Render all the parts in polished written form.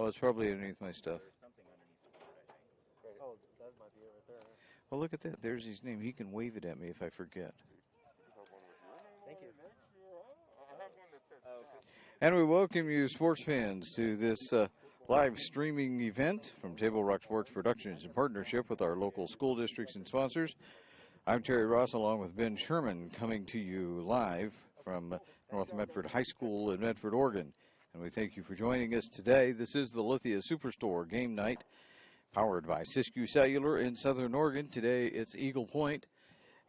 Oh, it's probably underneath my stuff. There's something underneath it. Oh, that might be it right there. Well, look at that. There's his name. He can wave it at me if I forget. Thank you. And we welcome you, sports fans, to this live streaming event from Table Rock Sports Productions in partnership with our local school districts and sponsors. I'm Terry Ross along with Ben Sherman coming to you live from North Medford High School in Medford, Oregon. And we thank you for joining us today. This is the Lithia Superstore game night powered by Siskiyou Cellular in Southern Oregon. Today it's Eagle Point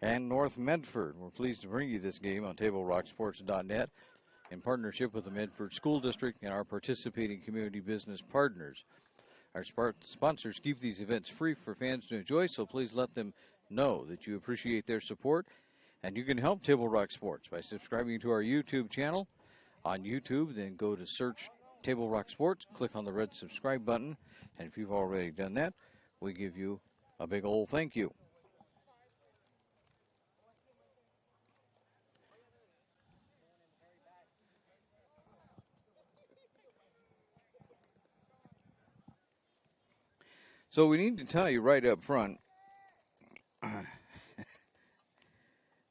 and North Medford. We're pleased to bring you this game on TableRockSports.net in partnership with the Medford School District and our participating community business partners. Our sponsors keep these events free for fans to enjoy, so please let them know that you appreciate their support. And you can help Table Rock Sports by subscribing to our YouTube channel. On YouTube, then go to search Table Rock Sports, click on the red subscribe button, and if you've already done that, we give you a big old thank you. So we need to tell you right up front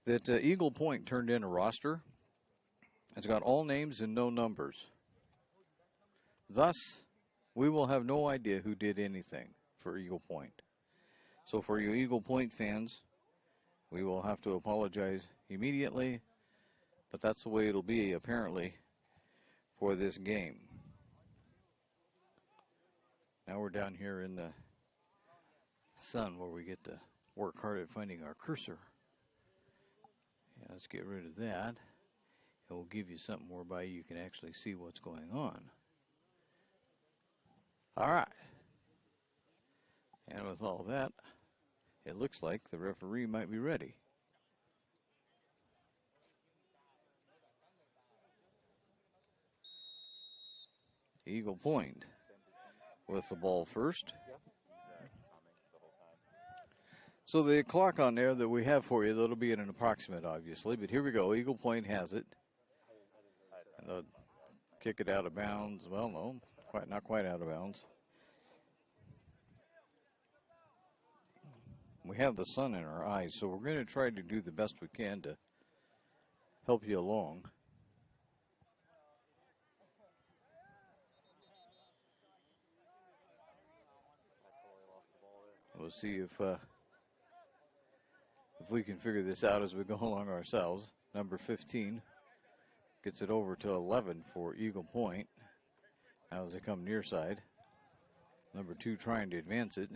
that Eagle Point turned in a roster. It's got all names and no numbers. Thus, we will have no idea who did anything for Eagle Point. So for you Eagle Point fans, we will have to apologize immediately, but that's the way it'll be apparently for this game. Now we're down here in the sun where we get to work hard at finding our cursor. Yeah, let's get rid of that. It will give you something whereby you can actually see what's going on. All right. And with all that, it looks like the referee might be ready. Eagle Point with the ball first. So the clock on there that we have for you, that'll be at an approximate, obviously. But here we go. Eagle Point has it. And they'll kick it out of bounds. Well, no, not quite out of bounds. We have the sun in our eyes, so we're going to try to do the best we can to help you along. We'll see if we can figure this out as we go along ourselves. Number 15 gets it over to 11 for Eagle Point. Now as they come near side. Number 2 trying to advance it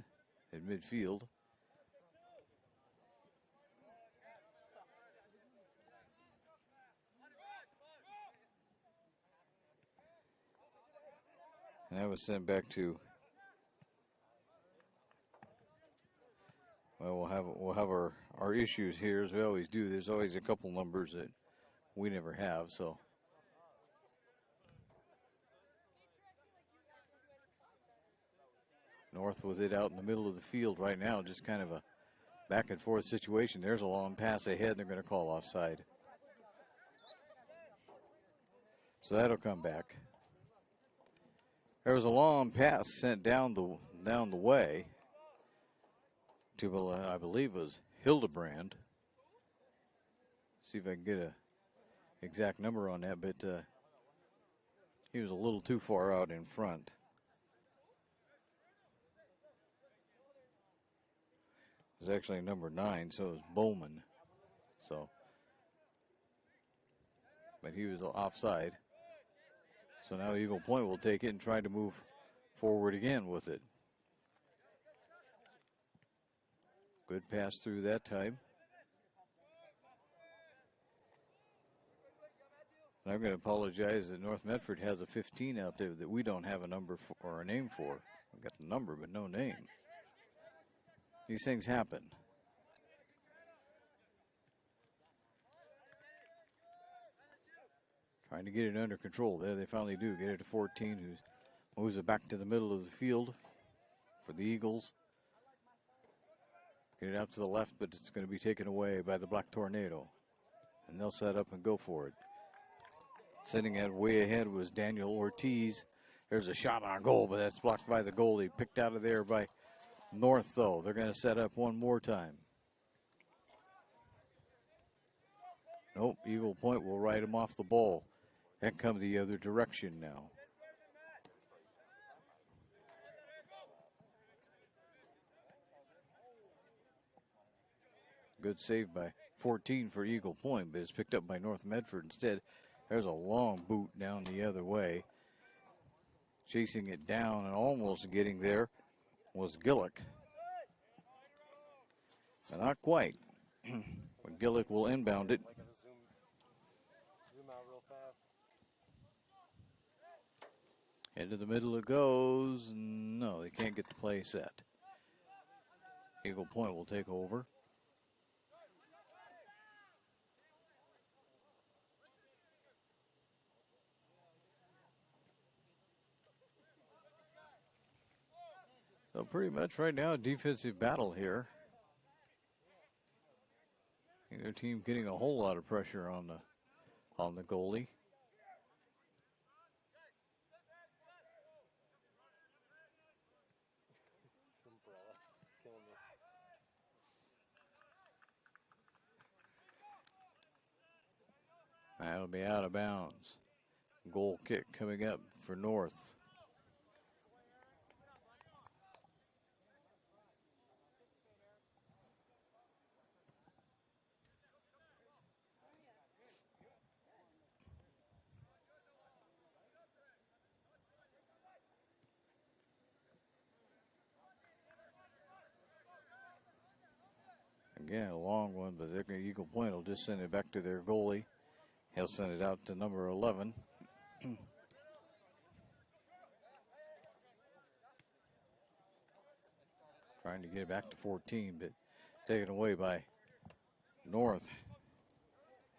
at midfield. And that was sent back to, well, we'll have our issues here as we always do. There's always a couple numbers that we never have, so. North with it out in the middle of the field right now, just kind of a back and forth situation. There's a long pass ahead, and they're going to call offside. So that'll come back. There was a long pass sent down the way to, I believe, was Hildebrand. See if I can get a exact number on that, but he was a little too far out in front. It was actually number 9, so it was Bowman. So, but he was offside. So now Eagle Point will take it and try to move forward again with it. Good pass through that time. I'm going to apologize that North Medford has a 15 out there that we don't have a number for, or a name for. We've got the number but no name. These things happen. Trying to get it under control. There they finally do. Get it to 14, who moves it back to the middle of the field for the Eagles. Get it out to the left, but it's going to be taken away by the Black Tornado. And they'll set up and go for it. Sitting at way ahead was Daniel Ortiz. There's a shot on goal, but that's blocked by the goalie. Picked out of there by North, though. They're going to set up one more time. Nope, Eagle Point will ride him off the ball. And come the other direction now. Good save by 14 for Eagle Point, but it's picked up by North Medford instead. There's a long boot down the other way. Chasing it down and almost getting there was Gillick. But not quite. But Gillick will inbound it. Like a zoom out real fast. Into the middle it goes. No, they can't get the play set. Eagle Point will take over. So pretty much right now, a defensive battle here. Either team getting a whole lot of pressure on the goalie. This umbrella. It's killing me. That'll be out of bounds. Goal kick coming up for North. Again, a long one, but Eagle Point will just send it back to their goalie. He'll send it out to number 11. Trying to get it back to 14, but taken away by North.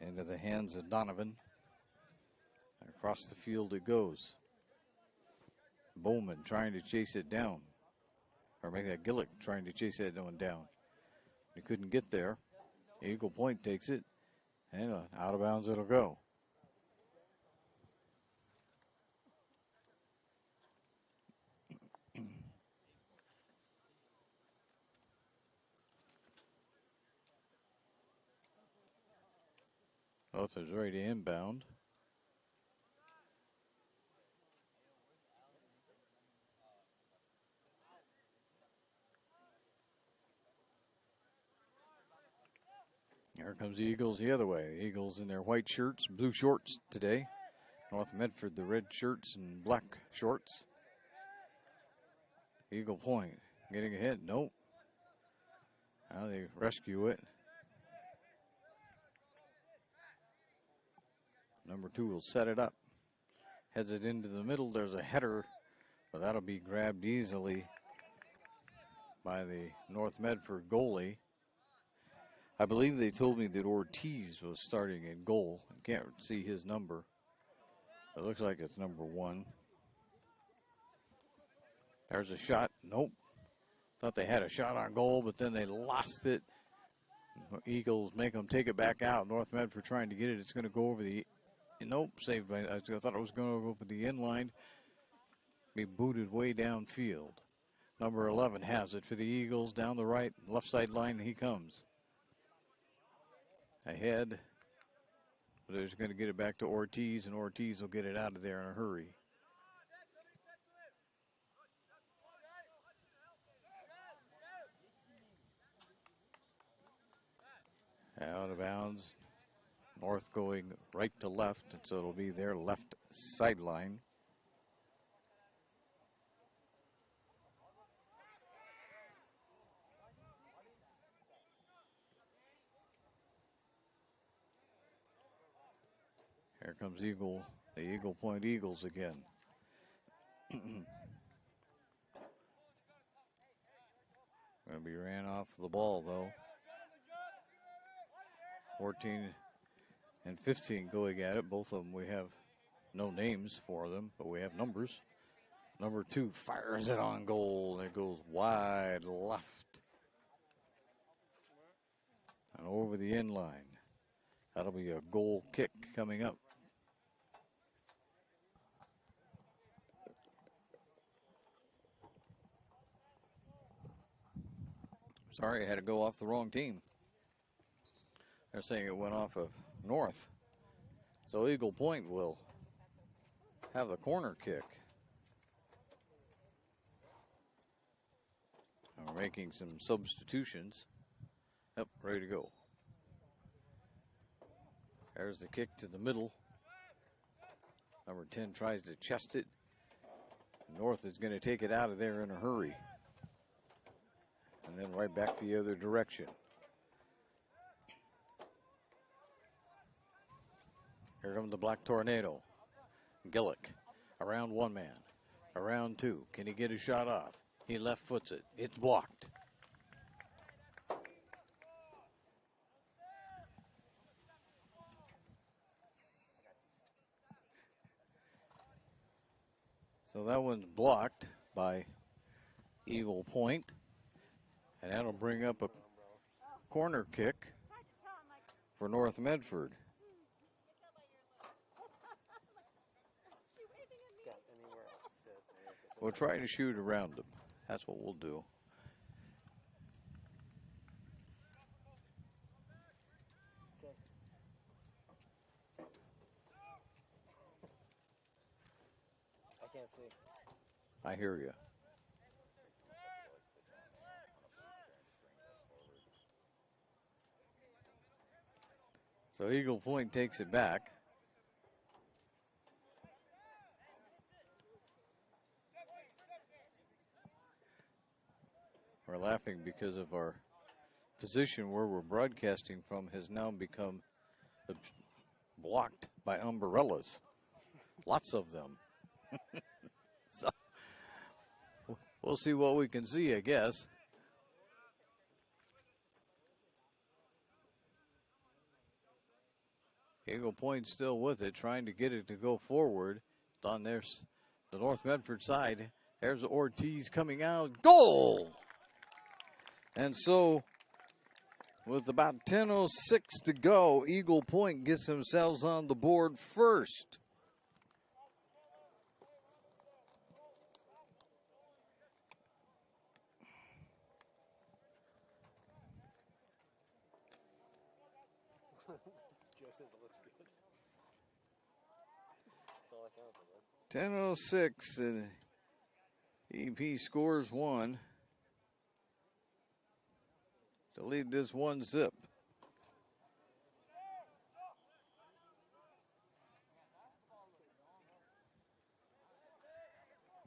Into the hands of Donovan. And across the field it goes. Bowman trying to chase it down. Or make that Gillick trying to chase that one down. He couldn't get there. Eagle Point takes it. And out of bounds it'll go. Both is ready to inbound. Here comes the Eagles the other way. The Eagles in their white shirts, blue shorts today. North Medford, the red shirts and black shorts. Eagle Point getting ahead. Nope. Now they rescue it. Number 2 will set it up. Heads it into the middle. There's a header, but that'll be grabbed easily by the North Medford goalie. I believe they told me that Ortiz was starting in goal. I can't see his number. It looks like it's number 1. There's a shot. Nope. Thought they had a shot on goal, but then they lost it. Eagles make them take it back out. North Medford trying to get it. It's going to go over the... Nope, saved by... I thought it was going to go over the end line. Be booted way downfield. Number 11 has it for the Eagles down the right, left side line. He comes. Ahead. But they're going to get it back to Ortiz, and Ortiz will get it out of there in a hurry. Out of bounds. North going right to left, and so it'll be their left sideline. Here comes the Eagle Point Eagles again. Going to be ran off the ball, though. 14 and 15 going at it. Both of them, we have no names for them, but we have numbers. Number 2 fires it on goal, and it goes wide left. And over the end line. That'll be a goal kick coming up. Sorry, I had to go off the wrong team. They're saying it went off of North. So Eagle Point will have the corner kick. And we're making some substitutions. Yep, ready to go. There's the kick to the middle. Number 10 tries to chest it. North is going to take it out of there in a hurry. And then right back the other direction. Here comes the Black Tornado. Gillick around one man. Around two. Can he get a shot off? He left foots it. It's blocked. So that one's blocked by Eagle Point. And that'll bring up a corner kick for North Medford. We'll try to shoot around them. That's what we'll do. I can't see. I hear you. So Eagle Point takes it back. We're laughing because of our position where we're broadcasting from has now become blocked by umbrellas. Lots of them. So we'll see what we can see, I guess. Eagle Point still with it, trying to get it to go forward. It's on the North Medford side. There's Ortiz coming out. Goal! And so, with about 10:06 to go, Eagle Point gets themselves on the board first. Joe says it looks good. That's all I count for this. 10:06, and EP scores one to lead this 1-0.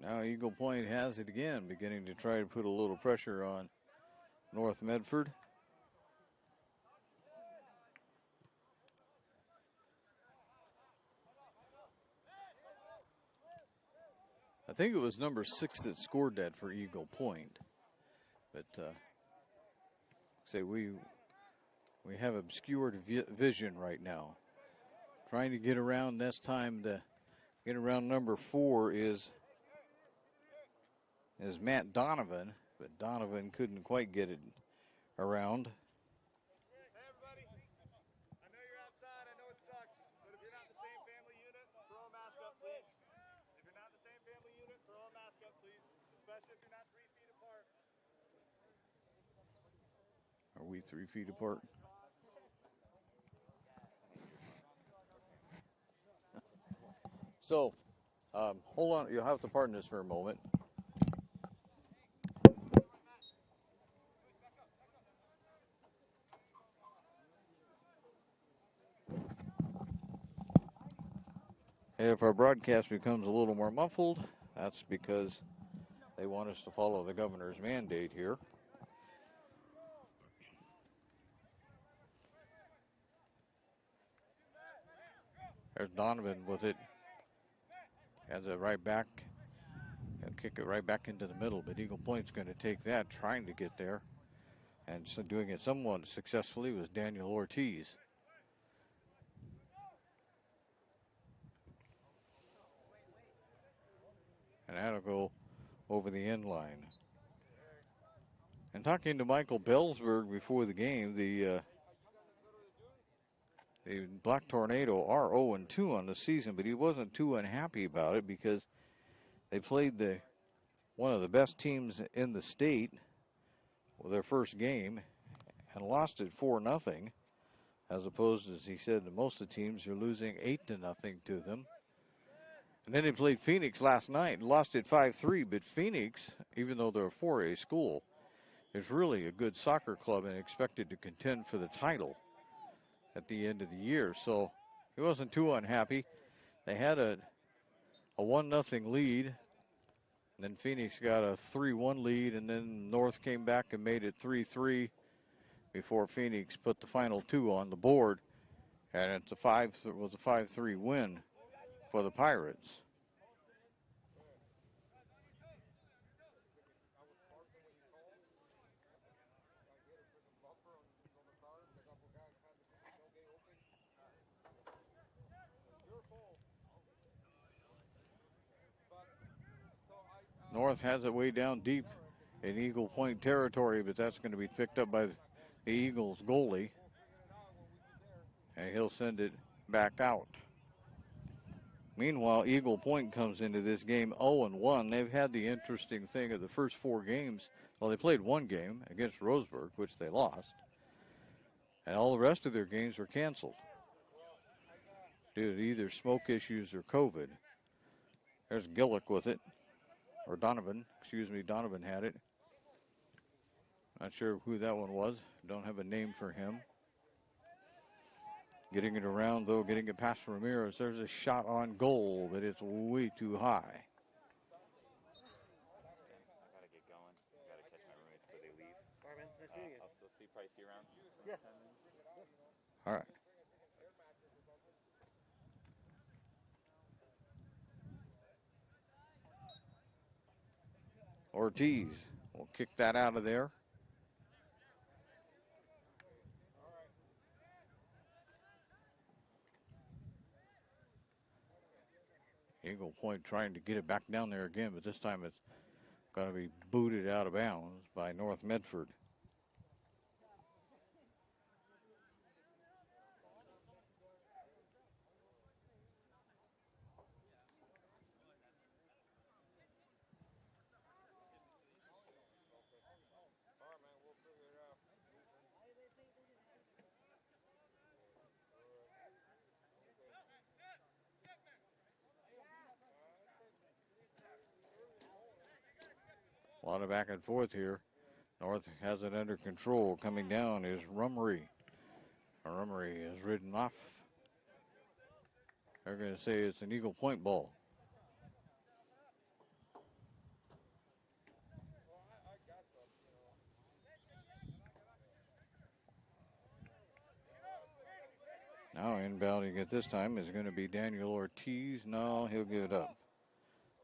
Now Eagle Point has it again, beginning to try to put a little pressure on North Medford. I think it was number 6 that scored that for Eagle Point. But say we have obscured vision right now. Trying to get around this time to get around number 4 is Matt Donovan, but Donovan couldn't quite get it around. Hey everybody, I know you're outside, I know it sucks, but if you're not in the same family unit, throw a mask up, please. If you're not in the same family unit, throw a mask up, please. Especially if you're not 3 feet apart. Are we 3 feet apart? So, hold on, you'll have to pardon us for a moment. And if our broadcast becomes a little more muffled, that's because they want us to follow the governor's mandate here. There's Donovan with it. Has it right back. He'll kick it right back into the middle, but Eagle Point's going to take that, trying to get there. And so doing it somewhat successfully was Daniel Ortiz. And that'll go over the end line. And talking to Michael Bellsberg before the game, the Black Tornado are 0-2 on the season, but he wasn't too unhappy about it because they played one of the best teams in the state their first game and lost it 4-0, as opposed, as he said, to most of the teams are losing 8-0 to them. And then they played Phoenix last night and lost it 5-3. But Phoenix, even though they're a 4A school, is really a good soccer club and expected to contend for the title at the end of the year. So he wasn't too unhappy. They had a 1-0 lead. Then Phoenix got a 3-1 lead, and then North came back and made it 3-3 before Phoenix put the final 2 on the board. And it was a 5-3 win for the Pirates. North has it way down deep in Eagle Point territory, but that's going to be picked up by the Eagles goalie. And he'll send it back out. Meanwhile, Eagle Point comes into this game 0-1. They've had the interesting thing of the first 4 games. Well, they played 1 game against Roseburg, which they lost. And all the rest of their games were canceled due to either smoke issues or COVID. There's Gillick with it. Or Donovan had it. Not sure who that one was. Don't have a name for him. Getting it around, though, getting it past Ramirez. There's a shot on goal, but it's way too high. I gotta get going. I gotta catch my roommates before they leave. All right, man. Nice meeting you. I'll still see Pricey around. Yeah. All right. Ortiz will kick that out of there. Eagle Point trying to get it back down there again, but this time it's going to be booted out of bounds by North Medford. A lot of back and forth here. North has it under control. Coming down is Rummery. Rummery is ridden off. They're going to say it's an Eagle Point ball. Now inbounding at this time is going to be Daniel Ortiz. No, he'll give it up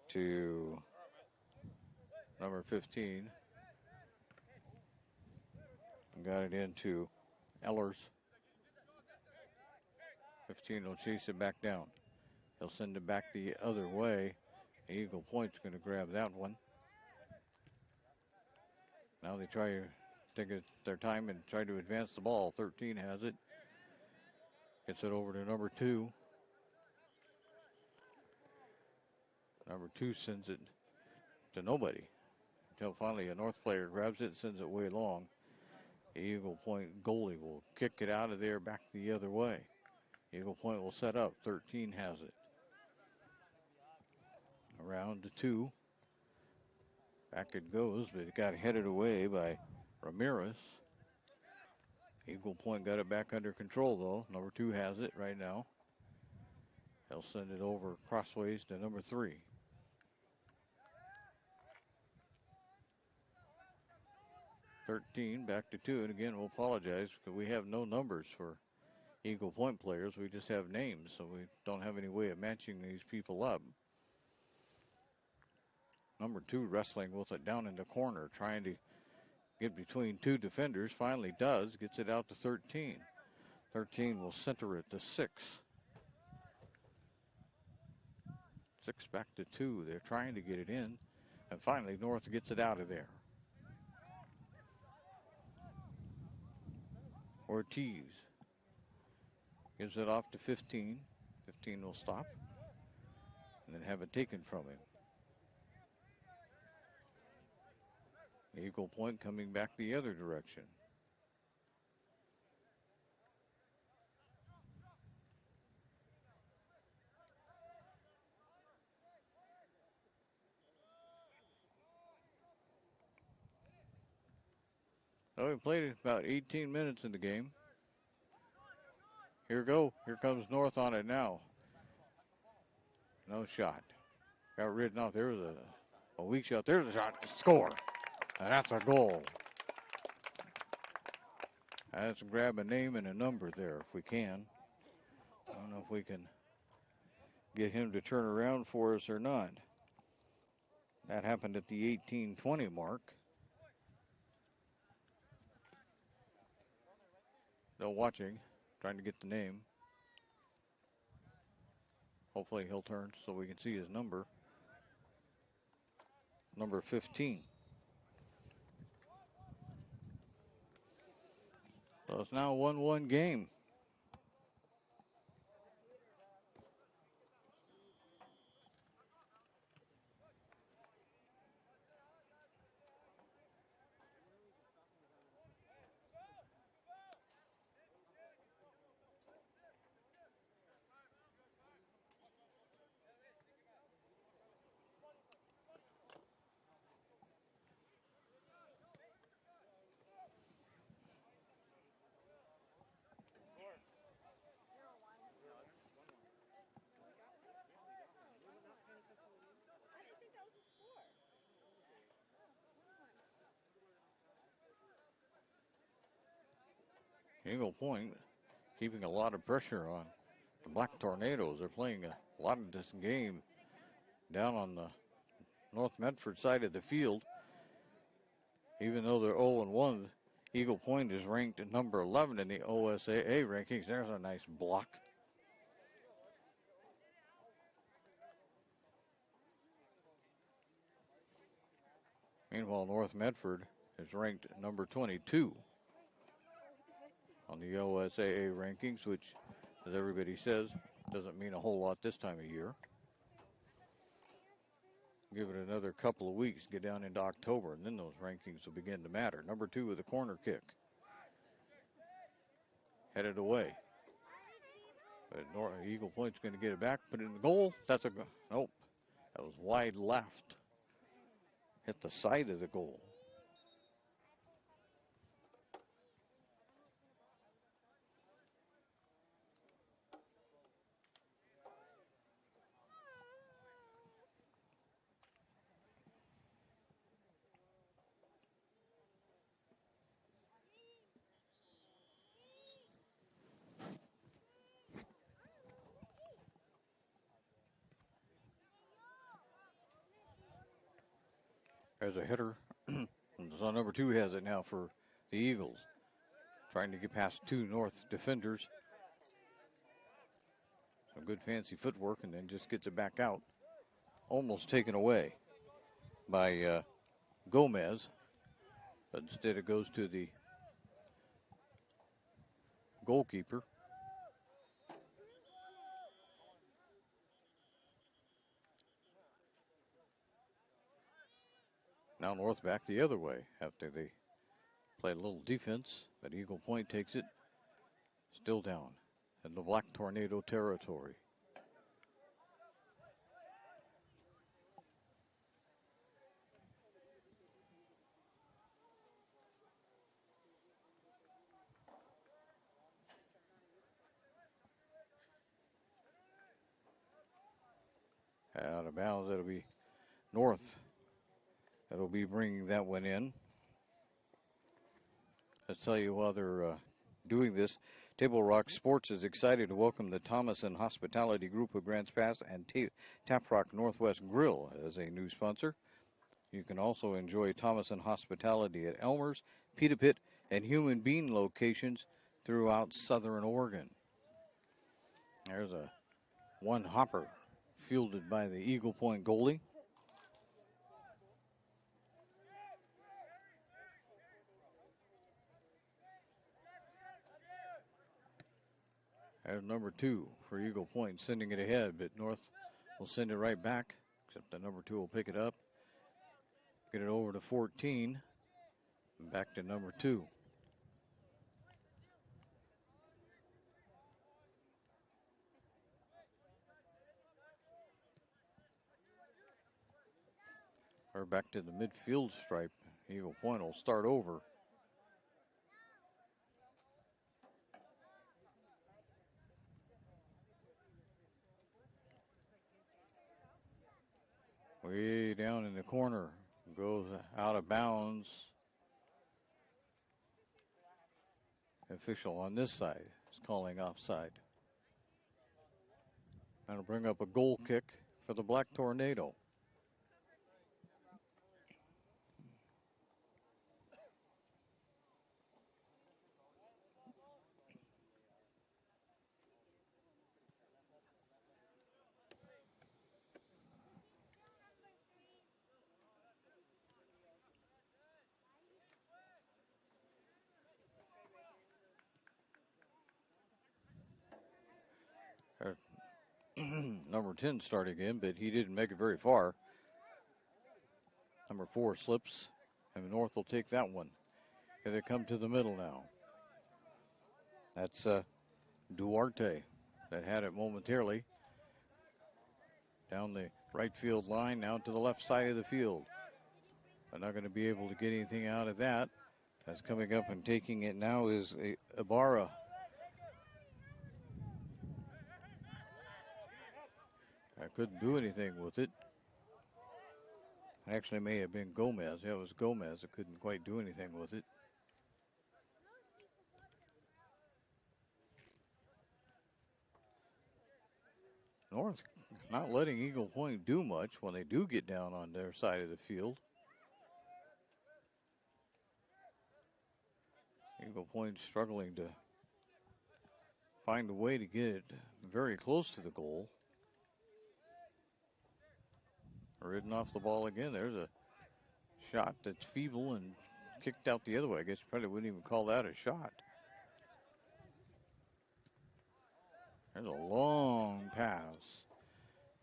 to number 15. Got it into Ellers. 15 will chase it back down. He'll send it back the other way. Eagle Point's going to grab that one. Now they try to take their time and try to advance the ball. 13 has it. Gets it over to number 2. Number 2 sends it to nobody until finally a North player grabs it and sends it way long. The Eagle Point goalie will kick it out of there back the other way. Eagle Point will set up. 13 has it. Around to 2. Back it goes, but it got headed away by Ramirez. Eagle Point got it back under control, though. Number 2 has it right now. They'll send it over crossways to number 3. (13) back to 2, and again, we'll apologize because we have no numbers for Eagle Point players. We just have names, so we don't have any way of matching these people up. Number 2 wrestling with it down in the corner, trying to get between 2 defenders. Finally does. Gets it out to 13. 13 will center it to 6. 6 back to 2. They're trying to get it in. And finally, North gets it out of there. Ortiz gives it off to 15. 15 will stop and then have it taken from him. Eagle Point coming back the other direction. So we played about 18 minutes in the game. Here comes North on it now. No shot. Got ridden off. There was a weak shot. There's a shot. Score. And that's a goal. Let's grab a name and a number there if we can. I don't know if we can get him to turn around for us or not. That happened at the 18-20 mark. Still watching, trying to get the name. Hopefully he'll turn so we can see his number. Number 15. So it's now a 1-1 game. Eagle Point keeping a lot of pressure on the Black Tornadoes. They're playing a lot of this game down on the North Medford side of the field. Even though they're 0-1, Eagle Point is ranked at number 11 in the OSAA rankings. There's a nice block. Meanwhile, North Medford is ranked number 22 on the OSAA rankings, which, as everybody says, doesn't mean a whole lot this time of year. Give it another couple of weeks, get down into October, and then those rankings will begin to matter. Number 2 with a corner kick. Headed away. But Eagle Point's going to get it back, put it in the goal. That's a nope. That was wide left. Hit the side of the goal. There's a hitter. So number 2 has it now for the Eagles. Trying to get past 2 North defenders. Some good fancy footwork, and then just gets it back out. Almost taken away by Gomez. But instead it goes to the goalkeeper. Now North back the other way after they play a little defense, but Eagle Point takes it. Still down in the Black Tornado territory. Out of bounds, that'll be North. That'll be bringing that one in. Let's tell you while they're doing this, Table Rock Sports is excited to welcome the Thomason Hospitality Group of Grants Pass and Tap Rock Northwest Grill as a new sponsor. You can also enjoy Thomason Hospitality at Elmer's, Pita Pit, and Human Bean locations throughout southern Oregon. There's a one hopper fielded by the Eagle Point goalie. There's number 2 for Eagle Point, sending it ahead, but North will send it right back, except the number 2 will pick it up. Get it over to 14. Back to number 2. Or back to the midfield stripe. Eagle Point will start over. Way down in the corner. Goes out of bounds. Official on this side is calling offside. That'll bring up a goal kick for the Black Tornado. Number 10 starting in, but he didn't make it very far. Number 4 slips, and North will take that one. Here they come to the middle now. That's Duarte that had it momentarily. Down the right field line, now to the left side of the field. They're not going to be able to get anything out of that. That's coming up and taking it now is Ibarra. I couldn't do anything with it. Actually, may have been Gomez. Yeah, it was Gomez. I couldn't quite do anything with it. North not letting Eagle Point do much when they do get down on their side of the field. Eagle Point struggling to find a way to get it very close to the goal. Ridden off the ball again. There's a shot that's feeble and kicked out the other way. I guess you probably wouldn't even call that a shot. There's a long pass.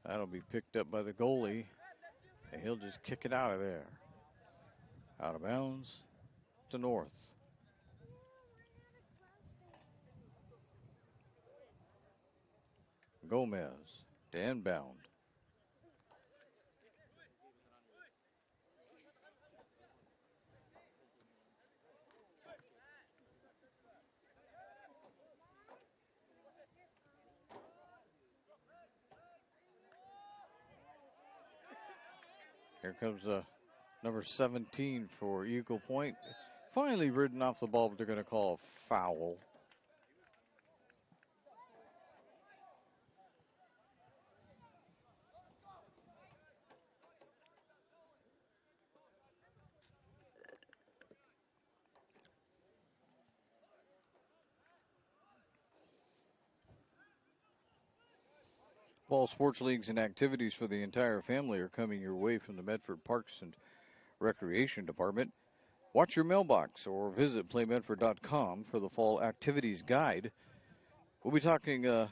That'll be picked up by the goalie, and he'll just kick it out of there. Out of bounds to North. Gomez to inbound. Here comes number 17 for Eagle Point. Finally ridden off the ball, but they're going to call a foul. Fall sports leagues and activities for the entire family are coming your way from the Medford Parks and Recreation Department. Watch your mailbox or visit playmedford.com for the fall activities guide. We'll be talking, have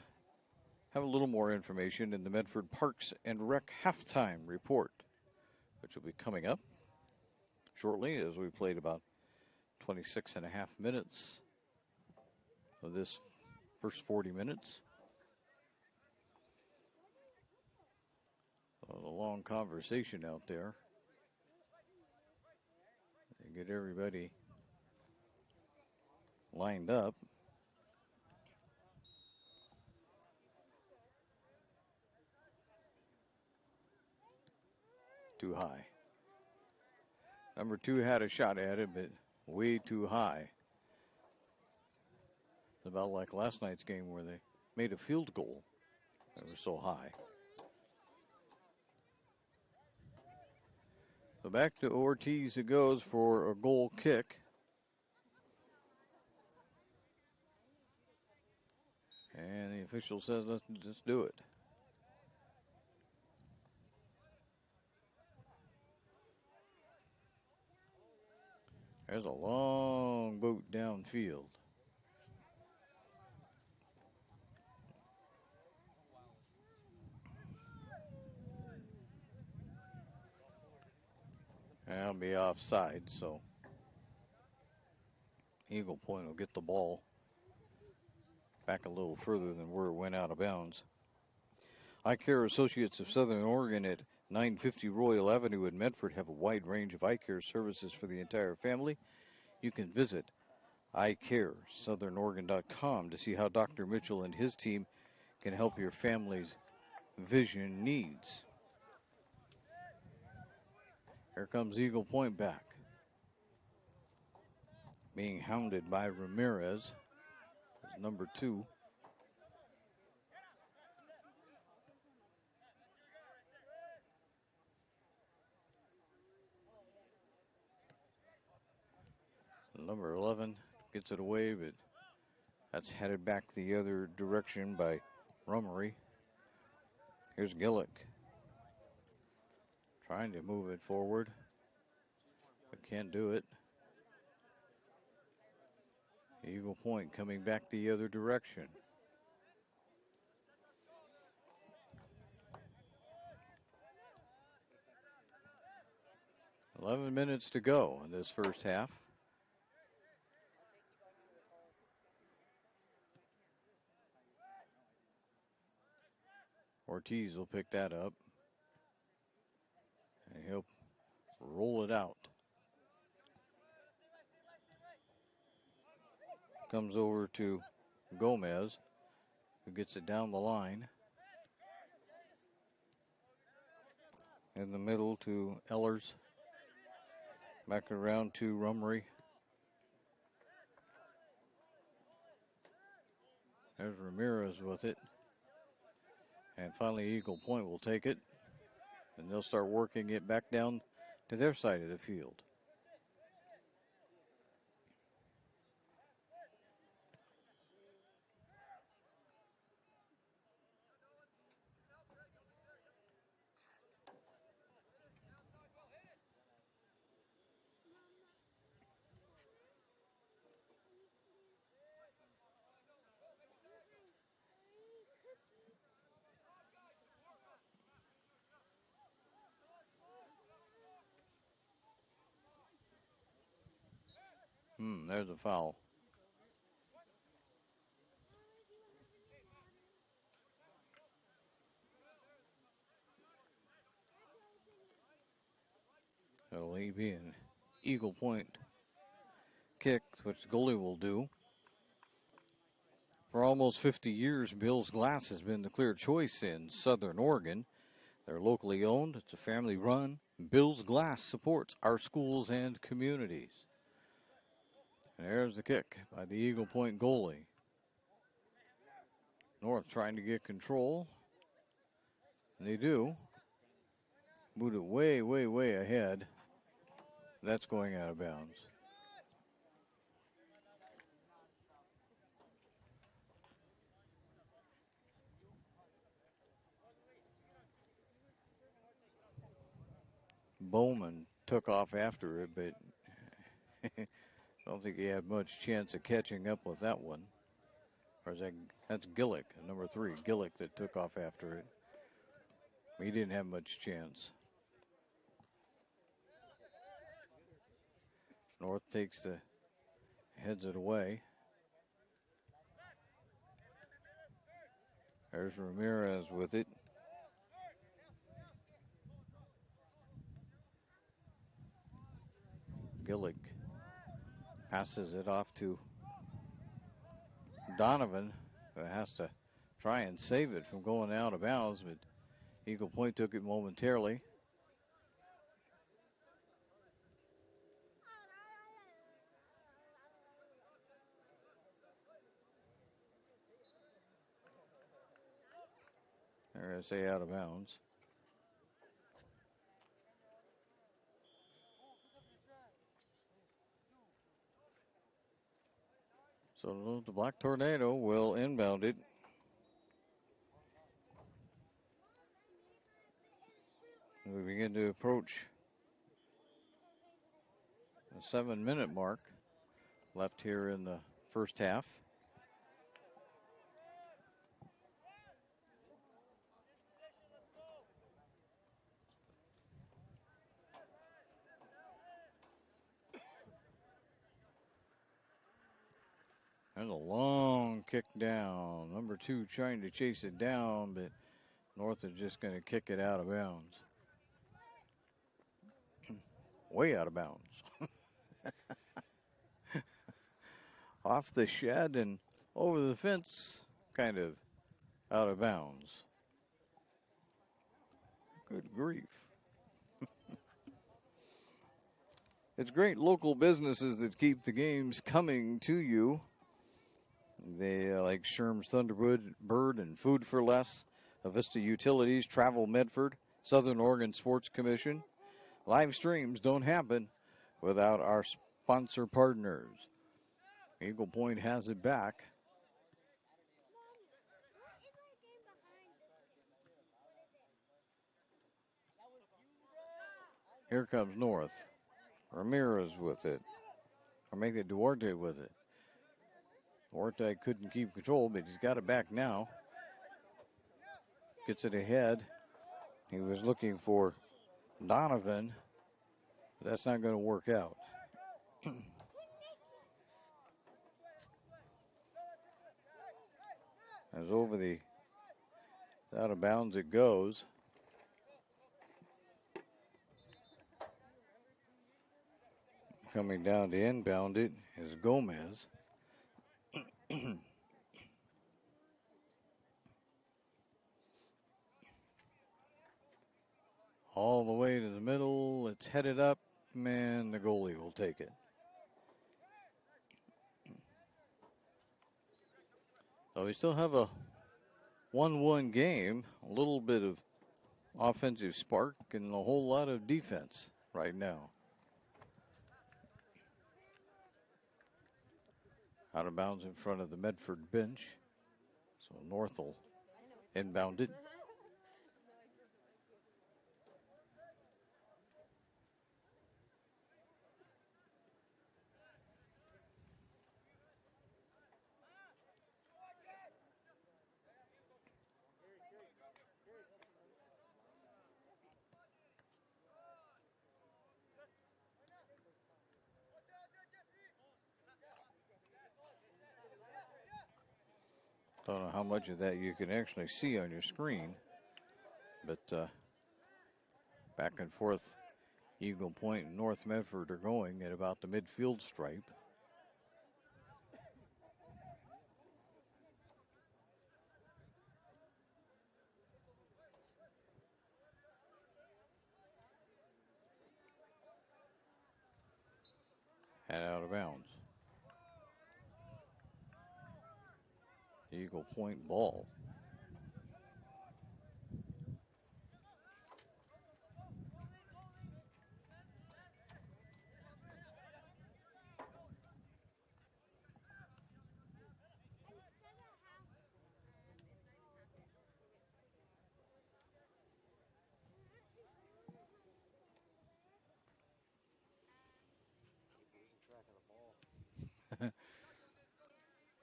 a little more information in the Medford Parks and Rec halftime report, which will be coming up shortly as we played about 26 and a half minutes of this first 40 minutes. A long conversation out there. They get everybody lined up. Too high. Number 2 had a shot at it, but way too high. It's about like last night's game where they made a field goal. It was so high. So back to Ortiz it goes for a goal kick. And the official says, let's just do it. There's a long boot downfield. That'll be offside, so Eagle Point will get the ball back a little further than where it went out of bounds. Eye Care Associates of Southern Oregon at 950 Royal Avenue in Medford have a wide range of eye care services for the entire family. You can visit eyecaresouthern.oregon.com to see how Dr. Mitchell and his team can help your family's vision needs. Here comes Eagle Point back. Being hounded by Ramirez, number 2. Number 11 gets it away, but that's headed back the other direction by Rummery. Here's Gillick trying to move it forward, but can't do it. Eagle Point coming back the other direction. "11 minutes to go in this first half. Ortiz will pick that up, and he'll roll it out. Comes over to Gomez, who gets it down the line. In the middle to Ellers. Back around to Rummery. There's Ramirez with it. And finally Eagle Point will take it. And they'll start working it back down to their side of the field. There's a foul. It'll be an Eagle Point kick, which the goalie will do. For almost 50 years, Bill's Glass has been the clear choice in Southern Oregon. They're locally owned. It's a family run. Bill's Glass supports our schools and communities. And there's the kick by the Eagle Point goalie. North trying to get control. And they do. Moved it way, way, way ahead. That's going out of bounds. Bowman took off after it, but I don't think he had much chance of catching up with that one. Or is that's Gillick, number 3, Gillick, that took off after it. He didn't have much chance. North heads it away. There's Ramirez with it. Gillick passes it off to Donovan, who has to try and save it from going out of bounds, but Eagle Point took it momentarily. They're going to say out of bounds. So the Black Tornado will inbound it. We begin to approach the 7-minute mark left here in the first half. There's a long kick down. Number 2 trying to chase it down, but North is just going to kick it out of bounds. Way out of bounds. Off the shed and over the fence, kind of out of bounds. Good grief. It's great local businesses that keep the games coming to you. They like Sherm's Thunderbird and Food for Less, Avista Utilities, Travel Medford, Southern Oregon Sports Commission. Live streams don't happen without our sponsor partners. Eagle Point has it back. Here comes North. Ramirez with it. Or make it Duarte with it. Duarte couldn't keep control, but he's got it back now. Gets it ahead. He was looking for Donovan, but that's not going to work out. As over the out of bounds it goes. Coming down to inbound it is Gomez. All the way to the middle. It's headed up, and the goalie will take it. So we still have a 1-1 game. A little bit of offensive spark and a whole lot of defense right now. Out of bounds in front of the Medford bench. So North will inbound it. Don't know how much of that you can actually see on your screen, but back and forth, Eagle Point and North Medford are going at about the midfield stripe. And out of bounds. Eagle Point ball.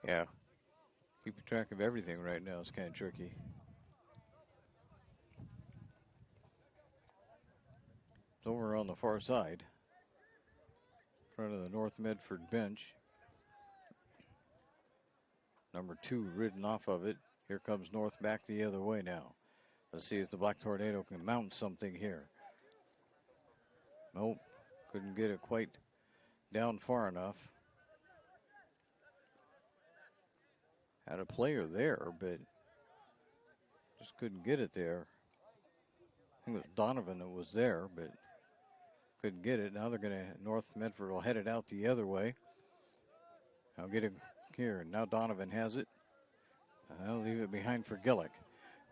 Yeah. Keeping track of everything right now is kind of tricky. It's over on the far side. In front of the North Medford bench. Number 2 ridden off of it. Here comes North back the other way now. Let's see if the Black Tornado can mount something here. Nope. Couldn't get it quite down far enough. Had a player there, but just couldn't get it there. I think it was Donovan that was there, but couldn't get it. Now they're going to, North Medford will head it out the other way. I'll get it here. Now Donovan has it. I'll leave it behind for Gillick.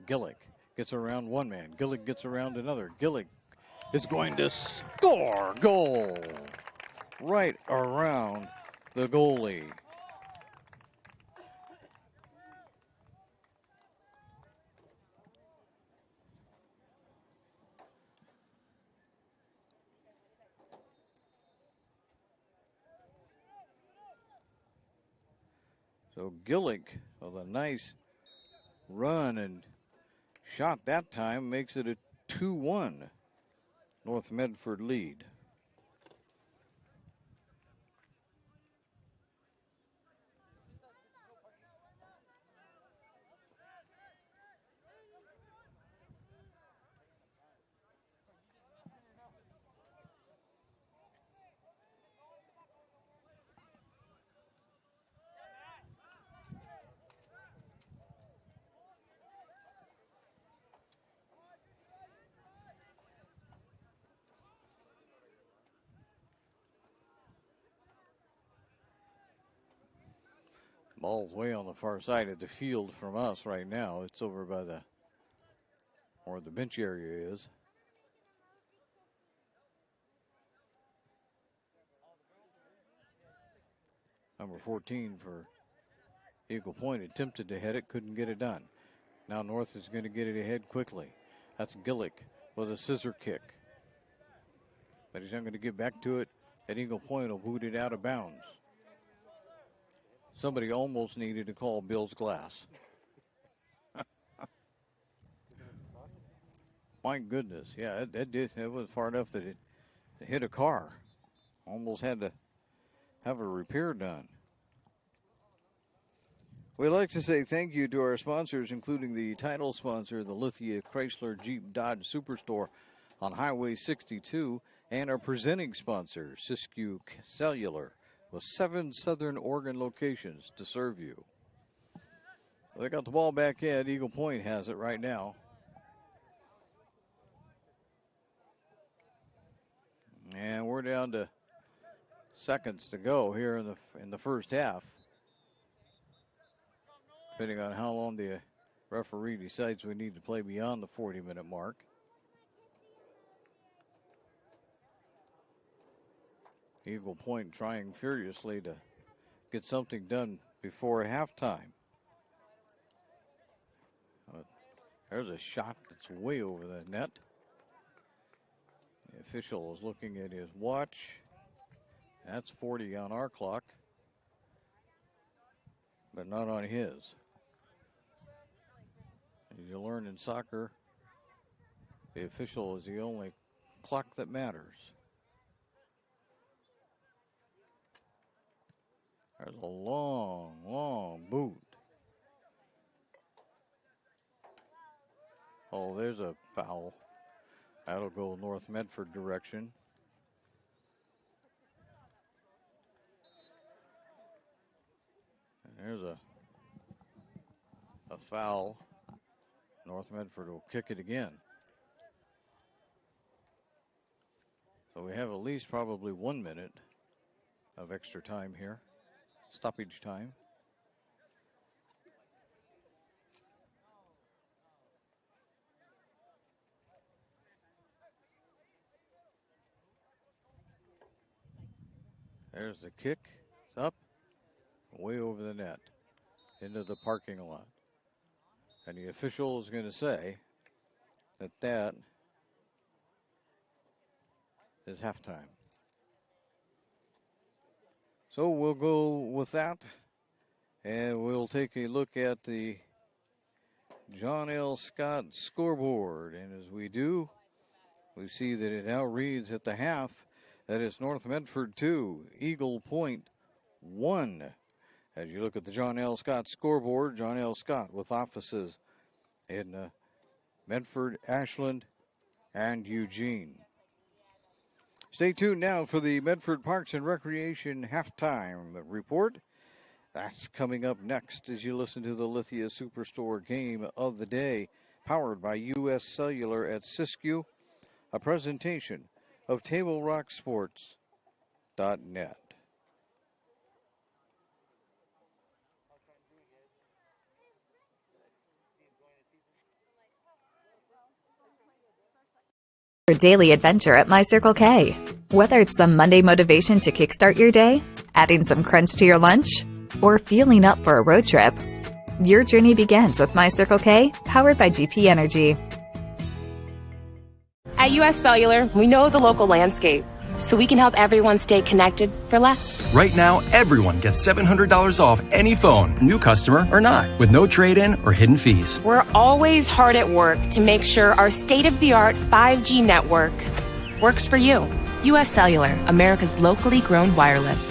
Gillick gets around one man. Gillick gets around another. Gillick is going to score. Goal. Right around the goalie. So Gillick with a nice run and shot that time makes it a 2-1 North Medford lead. Ball's way on the far side of the field from us right now. It's over by where the bench area is. Number 14 for Eagle Point attempted to head it, couldn't get it done. Now North is going to get it ahead quickly. That's Gillick with a scissor kick. But he's not going to get back to it, and Eagle Point will boot it out of bounds. Somebody almost needed to call Bill's Glass. My goodness, yeah, it was far enough that it hit a car. Almost had to have a repair done. We'd like to say thank you to our sponsors, including the title sponsor, the Lithia Chrysler Jeep Dodge Superstore on Highway 62, and our presenting sponsor, Siskiyou Cellular, with 7 Southern Oregon locations to serve you. They got the ball back in. Eagle Point has it right now. And we're down to seconds to go here in the first half. Depending on how long the referee decides we need to play beyond the 40-minute mark. Eagle Point trying furiously to get something done before halftime. There's a shot that's way over the net. The official is looking at his watch. That's 40 on our clock, but not on his. As you learn in soccer, the official is the only clock that matters. There's a long, long boot. Oh, there's a foul. That'll go North Medford direction. And there's a foul. North Medford will kick it again. So we have at least probably 1 minute of extra time here. Stoppage time. There's the kick. It's up. Way over the net. Into the parking lot. And the official is going to say that is halftime. So we'll go with that, and we'll take a look at the John L. Scott scoreboard. And as we do, we see that it now reads at the half that it's North Medford 2, Eagle Point 1. As you look at the John L. Scott scoreboard, John L. Scott with offices in Medford, Ashland, and Eugene. Stay tuned now for the Medford Parks and Recreation halftime report. That's coming up next as you listen to the Lithia Superstore game of the day, powered by U.S. Cellular at Siskiyou, a presentation of TableRockSports.net. Your daily adventure at My Circle K. Whether it's some Monday motivation to kickstart your day, adding some crunch to your lunch, or fueling up for a road trip, your journey begins with My Circle K, powered by GP Energy. At U.S. Cellular, we know the local landscape, so we can help everyone stay connected for less. Right now, everyone gets $700 off any phone, new customer or not, with no trade-in or hidden fees. We're always hard at work to make sure our state-of-the-art 5G network works for you. U.S. Cellular, America's locally grown wireless.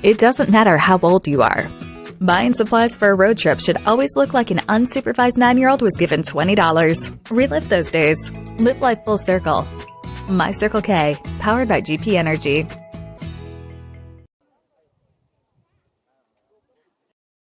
It doesn't matter how old you are. Buying supplies for a road trip should always look like an unsupervised 9-year-old was given $20. Relive those days. Live life full circle. My Circle K, powered by GP Energy.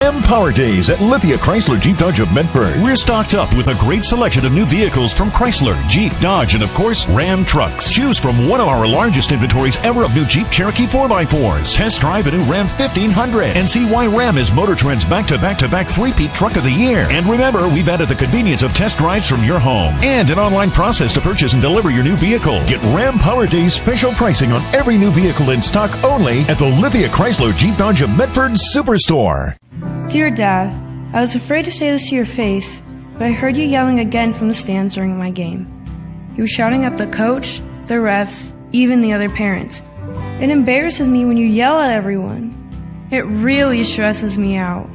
Ram Power Days at Lithia Chrysler Jeep Dodge of Medford. We're stocked up with a great selection of new vehicles from Chrysler, Jeep, Dodge, and of course, Ram trucks. Choose from one of our largest inventories ever of new Jeep Cherokee 4x4s. Test drive a new Ram 1500 and see why Ram is Motor Trend's back-to-back-to-back three-peat truck of the year. And remember, we've added the convenience of test drives from your home and an online process to purchase and deliver your new vehicle. Get Ram Power Days special pricing on every new vehicle in stock only at the Lithia Chrysler Jeep Dodge of Medford Superstore. Dear Dad, I was afraid to say this to your face, but I heard you yelling again from the stands during my game. You were shouting at the coach, the refs, even the other parents. It embarrasses me when you yell at everyone. It really stresses me out.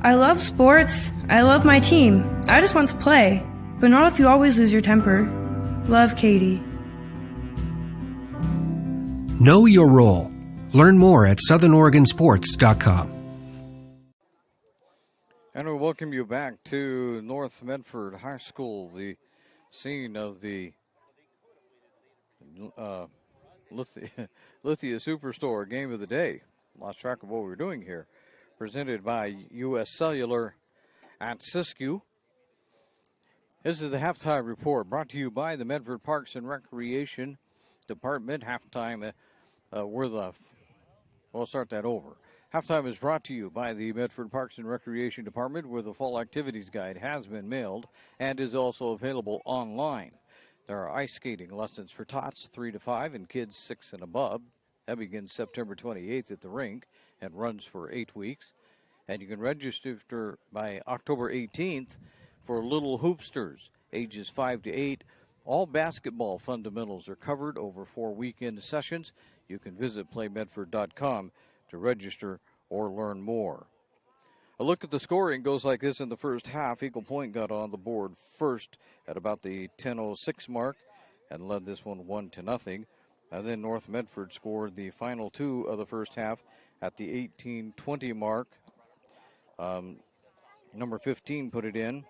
I love sports, I love my team, I just want to play, but not if you always lose your temper. Love, Katie. Know your role. Learn more at southernoregonsports.com. And we welcome you back to North Medford High School, the scene of the Lithia Superstore Game of the Day. Lost track of what we're doing here. Presented by U.S. Cellular at Siskiyou. This is the halftime report brought to you by the Medford Parks and Recreation Department. Halftime, we'll start that over. Halftime is brought to you by the Medford Parks and Recreation Department, where the fall activities guide has been mailed and is also available online. There are ice skating lessons for tots 3 to 5 and kids 6 and above. That begins September 28th at the rink and runs for 8 weeks. And you can register by October 18th for Little Hoopsters, ages 5 to 8. All basketball fundamentals are covered over 4 weekend sessions. You can visit playmedford.com to register or learn more. A look at the scoring goes like this in the first half. Eagle Point got on the board first at about the 10:06 mark and led this one 1-0. And then North Medford scored the final 2 of the first half at the 18:20 mark. Number 15 put it in.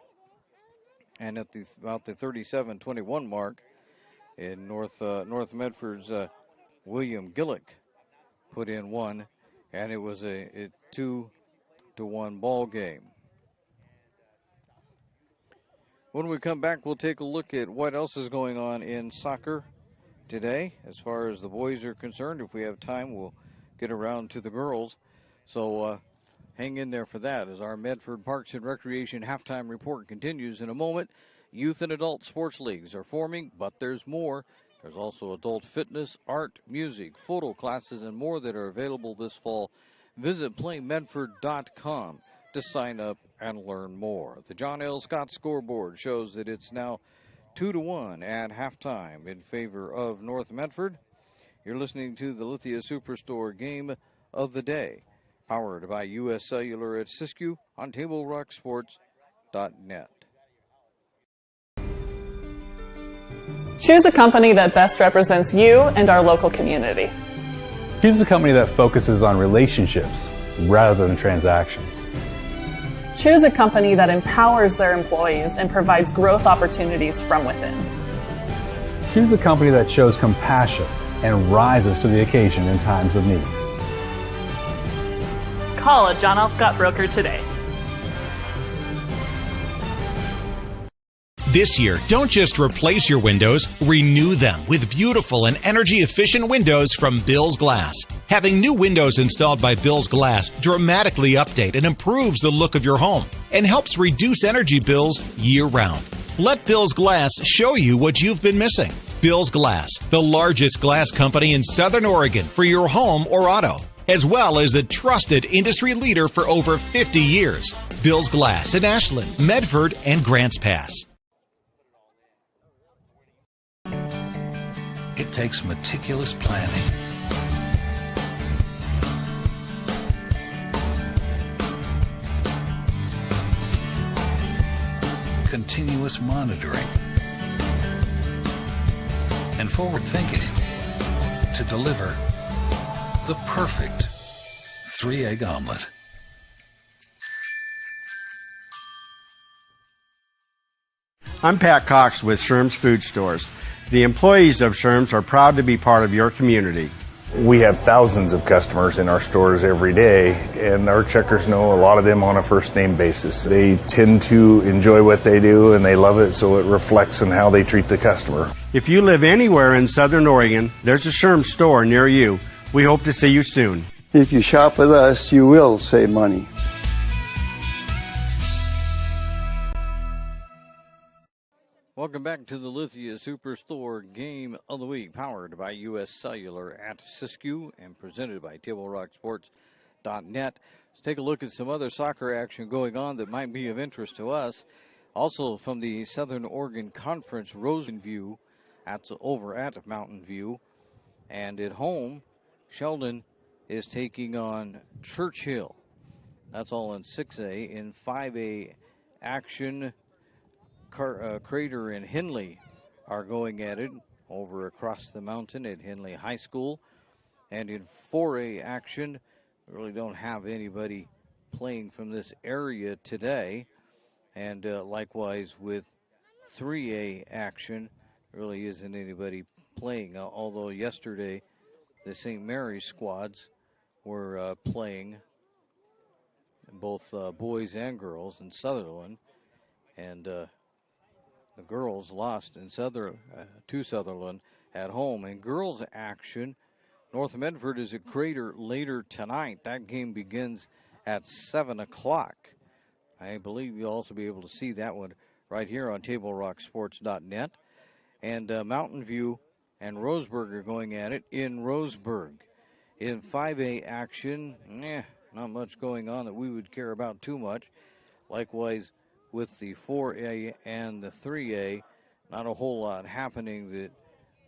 And at about the 37:21 mark in North Medford's William Gillick put in 1. And it was a 2-1 ball game. When we come back, we'll take a look at what else is going on in soccer today. As far as the boys are concerned, if we have time, we'll get around to the girls. So hang in there for that as our Medford Parks and Recreation halftime report continues in a moment. Youth and adult sports leagues are forming, but there's more. There's also adult fitness, art, music, photo classes, and more that are available this fall. Visit playmedford.com to sign up and learn more. The John L. Scott scoreboard shows that it's now 2-1 at halftime in favor of North Medford. You're listening to the Lithia Superstore Game of the Day, powered by U.S. Cellular at Siskiyou on TableRockSports.net. Choose a company that best represents you and our local community. Choose a company that focuses on relationships rather than transactions. Choose a company that empowers their employees and provides growth opportunities from within. Choose a company that shows compassion and rises to the occasion in times of need. Call a John L. Scott broker today. This year, don't just replace your windows, renew them with beautiful and energy-efficient windows from Bill's Glass. Having new windows installed by Bill's Glass dramatically update and improves the look of your home and helps reduce energy bills year-round. Let Bill's Glass show you what you've been missing. Bill's Glass, the largest glass company in Southern Oregon for your home or auto, as well as the trusted industry leader for over 50 years. Bill's Glass in Ashland, Medford, and Grants Pass. It takes meticulous planning, continuous monitoring, and forward thinking to deliver the perfect 3-egg omelet. I'm Pat Cox with Sherm's Food Stores. The employees of Sherm's are proud to be part of your community. We have thousands of customers in our stores every day, and our checkers know a lot of them on a first-name basis. They tend to enjoy what they do, and they love it, so it reflects in how they treat the customer. If you live anywhere in Southern Oregon, there's a Sherm store near you. We hope to see you soon. If you shop with us, you will save money. Welcome back to the Lithia Superstore Game of the Week, powered by U.S. Cellular at Siskiyou and presented by TableRockSports.net. Let's take a look at some other soccer action going on that might be of interest to us. Also from the Southern Oregon Conference, Rosenview, that's over at Mountain View. And at home, Sheldon is taking on Churchill. That's all in 6A. In 5A action, Crater and Henley are going at it over across the mountain at Henley High School. And in 4A action, we really don't have anybody playing from this area today. And likewise with 3A action, really isn't anybody playing. Although yesterday the St. Mary's squads were playing, both boys and girls in Sutherland. And the girls lost in to Sutherland at home. In girls action, North Medford is at Crater later tonight. That game begins at 7 o'clock. I believe you'll also be able to see that one right here on TableRockSports.net. And Mountain View and Roseburg are going at it in Roseburg. In 5A action, not much going on that we would care about too much. Likewise, with the 4A and the 3A, not a whole lot happening that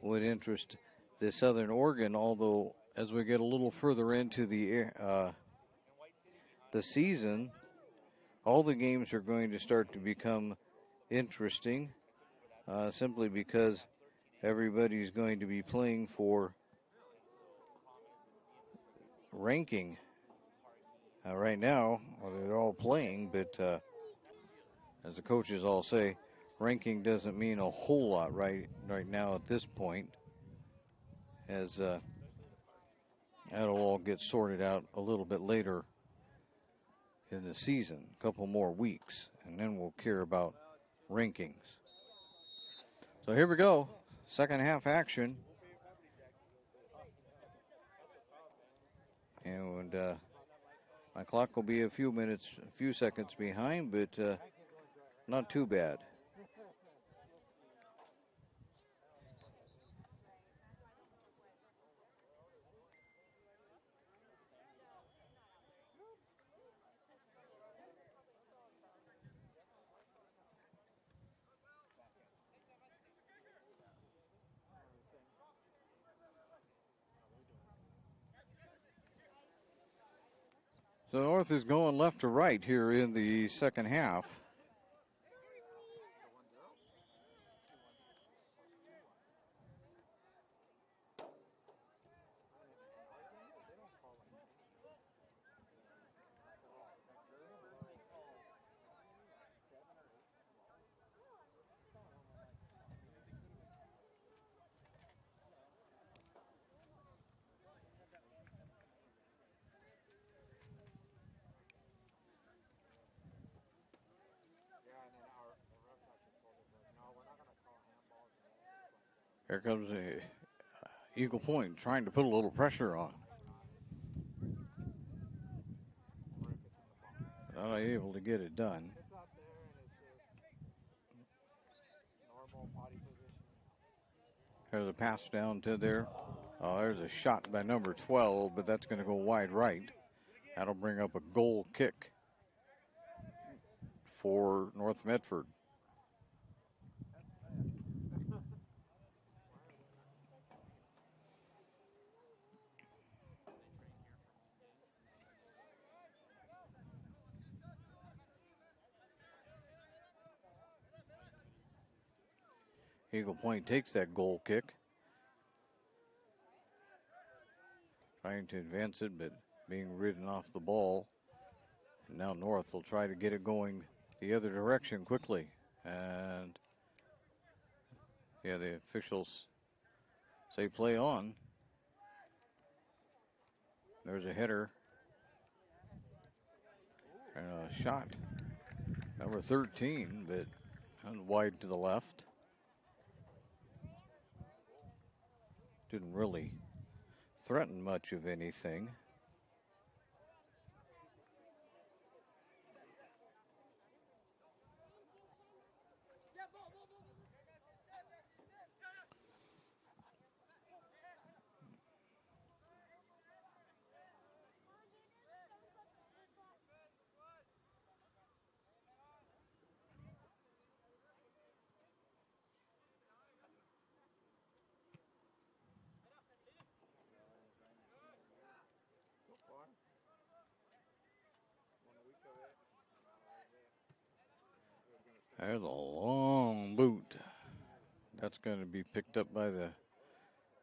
would interest the Southern Oregon, although as we get a little further into the season, all the games are going to start to become interesting, simply because everybody's going to be playing for ranking. Right now, they're all playing, but as the coaches all say, ranking doesn't mean a whole lot right now at this point, as that'll all get sorted out a little bit later in the season, a couple more weeks, and then we'll care about rankings. So here we go, second half action. And my clock will be a few seconds behind, but not too bad. So North is going left to right here in the second half. Here comes Eagle Point trying to put a little pressure on. Not able to get it done. There's a pass down to there. There's a shot by number 12, but that's going to go wide right. That'll bring up a goal kick for North Medford. Eagle Point takes that goal kick. Trying to advance it, but being ridden off the ball. And now North will try to get it going the other direction quickly. And yeah, the officials say play on. There's a header. And a shot. Number 13, but wide to the left. Didn't really threaten much of anything. There's a long boot. That's going to be picked up by the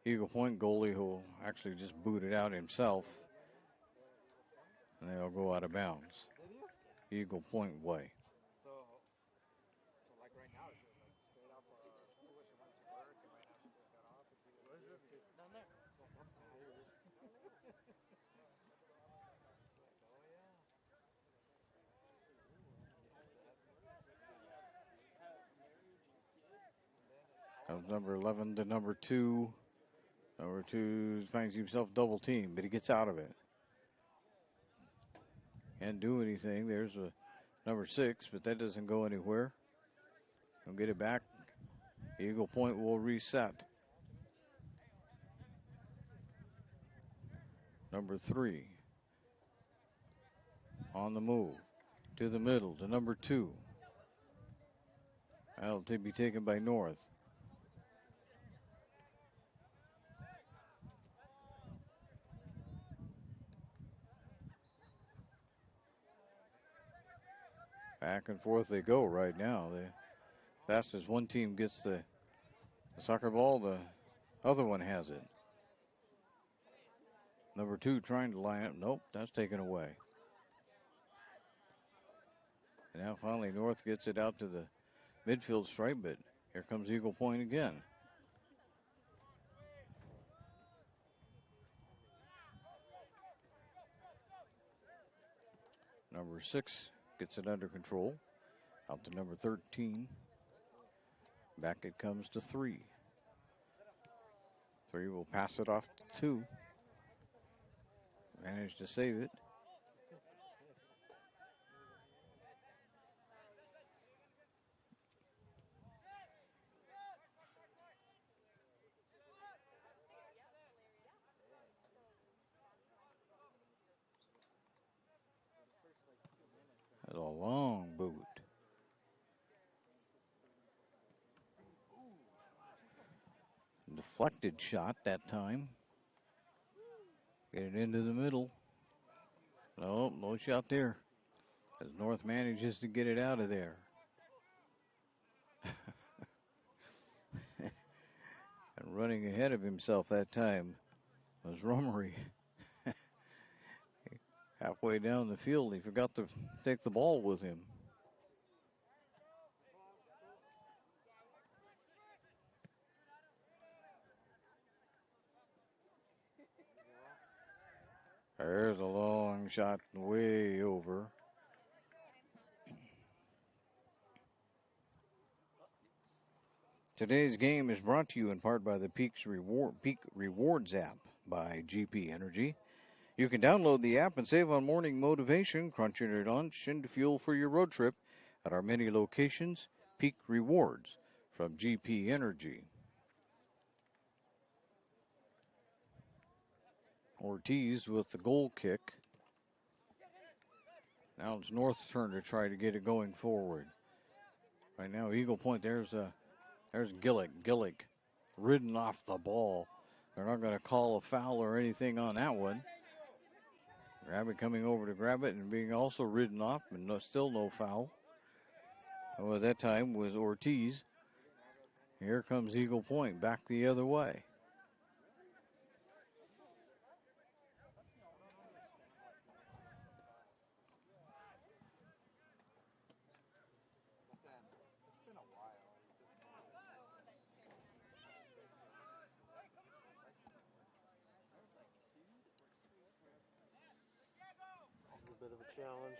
Eagle Point goalie, who will actually just boot it out himself. And they'll go out of bounds. Eagle Point way. Comes number 11 to number 2. Number 2 finds himself double teamed, but he gets out of it. Can't do anything. There's a number 6, but that doesn't go anywhere. He'll get it back. Eagle Point will reset. Number 3 on the move to the middle to number 2. That'll be taken by North. Back and forth they go right now. The fastest one team gets the soccer ball, the other one has it. Number 2 trying to line up. Nope, that's taken away. And now finally North gets it out to the midfield stripe, but here comes Eagle Point again. Number 6 gets it under control. Out to number 13. Back it comes to 3. 3 will pass it off to 2. Managed to save it. That's a long boot. Deflected shot that time. Get it into the middle. No, no shot there. As North manages to get it out of there. And running ahead of himself that time was Romery. Halfway down the field, he forgot to take the ball with him. There's a long shot way over. Today's game is brought to you in part by the Peak Rewards app by GP Energy. You can download the app and save on morning motivation, crunching your lunch, and fuel for your road trip at our many locations. Peak Rewards from GP Energy. Ortiz with the goal kick. Now it's North's turn to try to get it going forward. Right now, Eagle Point, there's Gillick. Gillick ridden off the ball. They're not going to call a foul or anything on that one. Rabbit coming over to grab it and being also ridden off, but still no foul. Oh, at that time was Ortiz. Here comes Eagle Point back the other way. bit of a challenge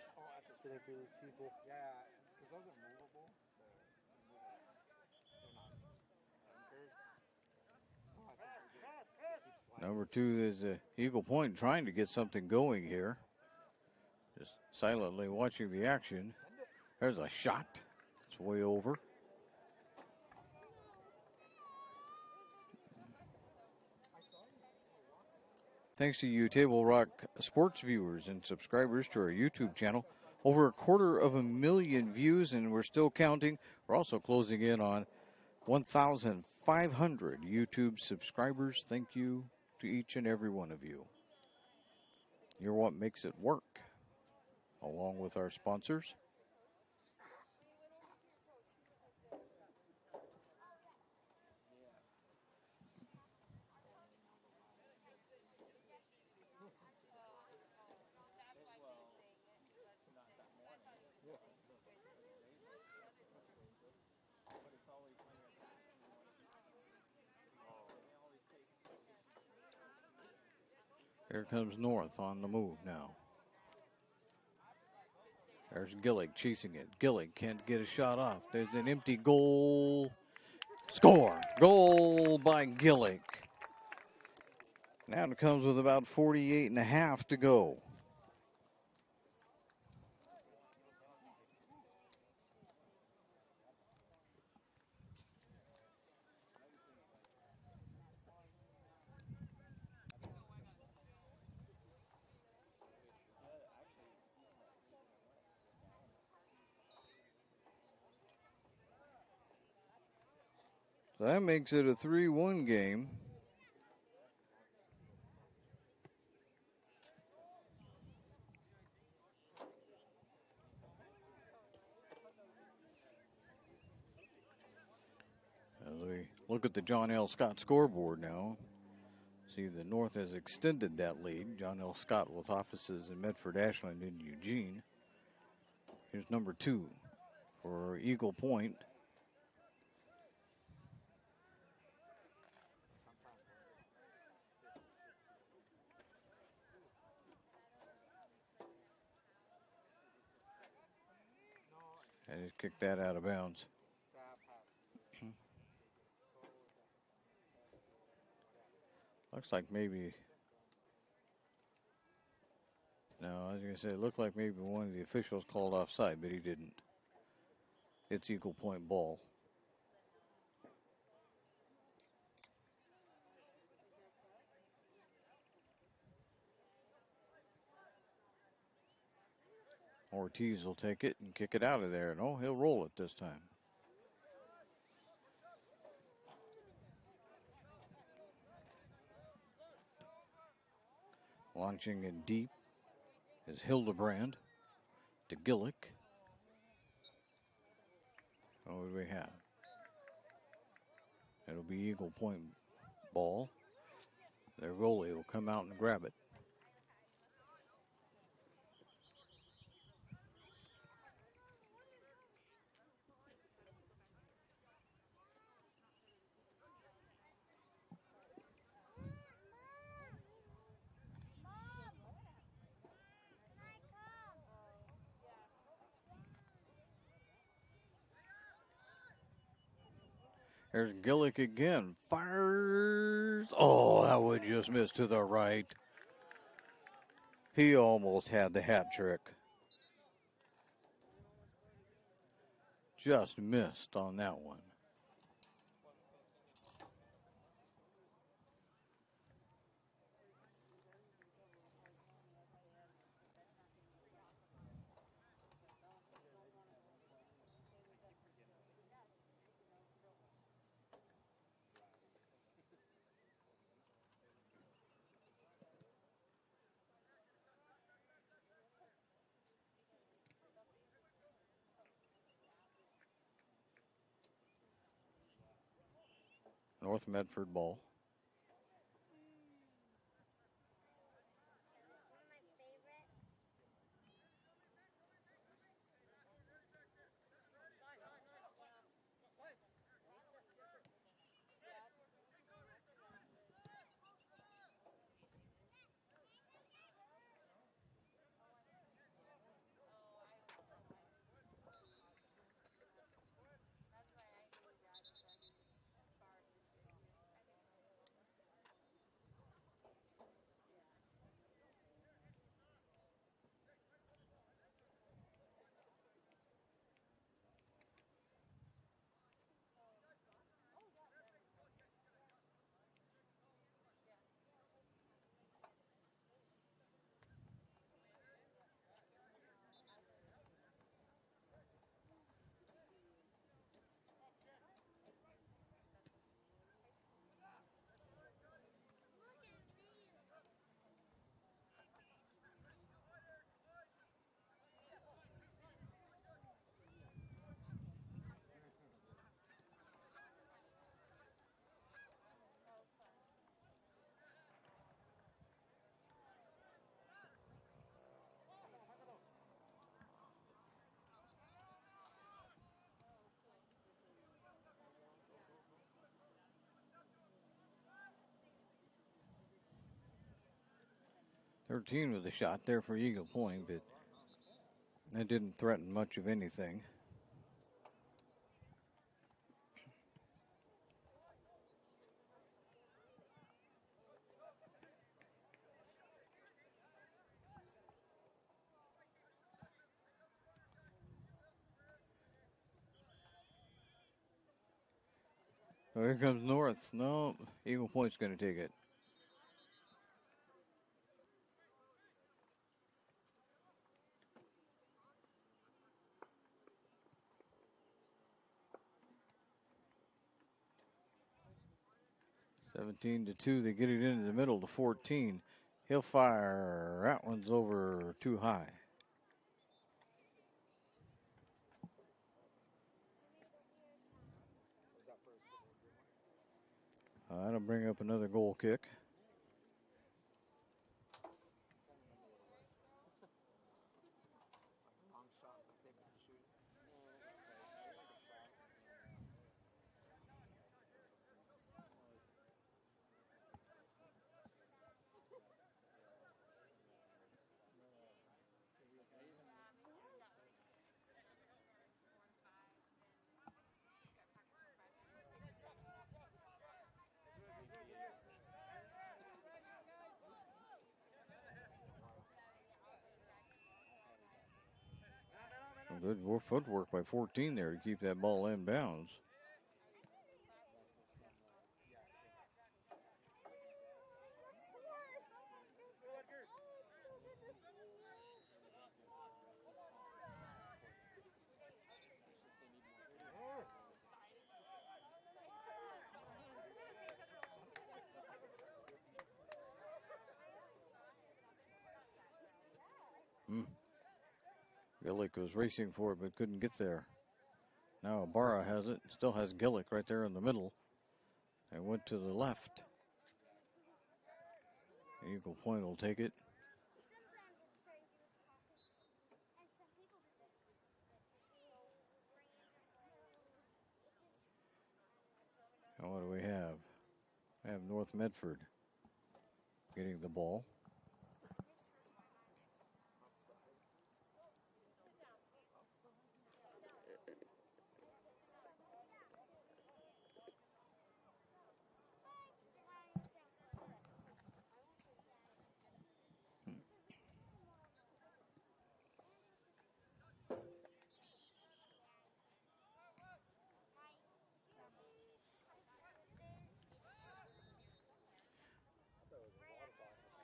getting through these people. Yeah, because those are movable. So they're not anchored. So I think they keep sliding. Number 2 is Eagle Point trying to get something going here. Just silently watching the action. There's a shot. It's way over. Thanks to you, Table Rock sports viewers and subscribers to our YouTube channel. Over 250,000 views, and we're still counting. We're also closing in on 1,500 YouTube subscribers. Thank you to each and every one of you. You're what makes it work, along with our sponsors. Here comes North on the move now. There's Gillick chasing it. Gillick can't get a shot off. There's an empty goal. Score! Goal by Gillick. Now it comes with about 48.5 to go. So that makes it a 3-1 game. As we look at the John L. Scott scoreboard now, see the North has extended that lead. John L. Scott with offices in Medford, Ashland, and Eugene. Here's number 2 for Eagle Point. I just kicked that out of bounds. Looks like maybe. No, I was going to say, it looked like maybe one of the officials called offside, but he didn't. It's Eagle Point ball. Ortiz will take it and kick it out of there. No, he'll roll it this time. Launching in deep is Hildebrand to Gillick. What do we have? It'll be Eagle Point ball. Their goalie will come out and grab it. There's Gillick again. Fires. Oh, that would just miss to the right. He almost had the hat trick. Just missed on that one. North Medford ball. 13 with a shot there for Eagle Point, but that didn't threaten much of anything. So here comes North. No, Eagle Point's going to take it. (17-2). They get it into the middle to 14. He'll fire. That one's over too high. That'll bring up another goal kick. Good footwork by 14 there to keep that ball in bounds. Gillick was racing for it but couldn't get there. Now Ibarra has it. Still has Gillick right there in the middle. And went to the left. Eagle Point will take it. And what do we have? We have North Medford getting the ball.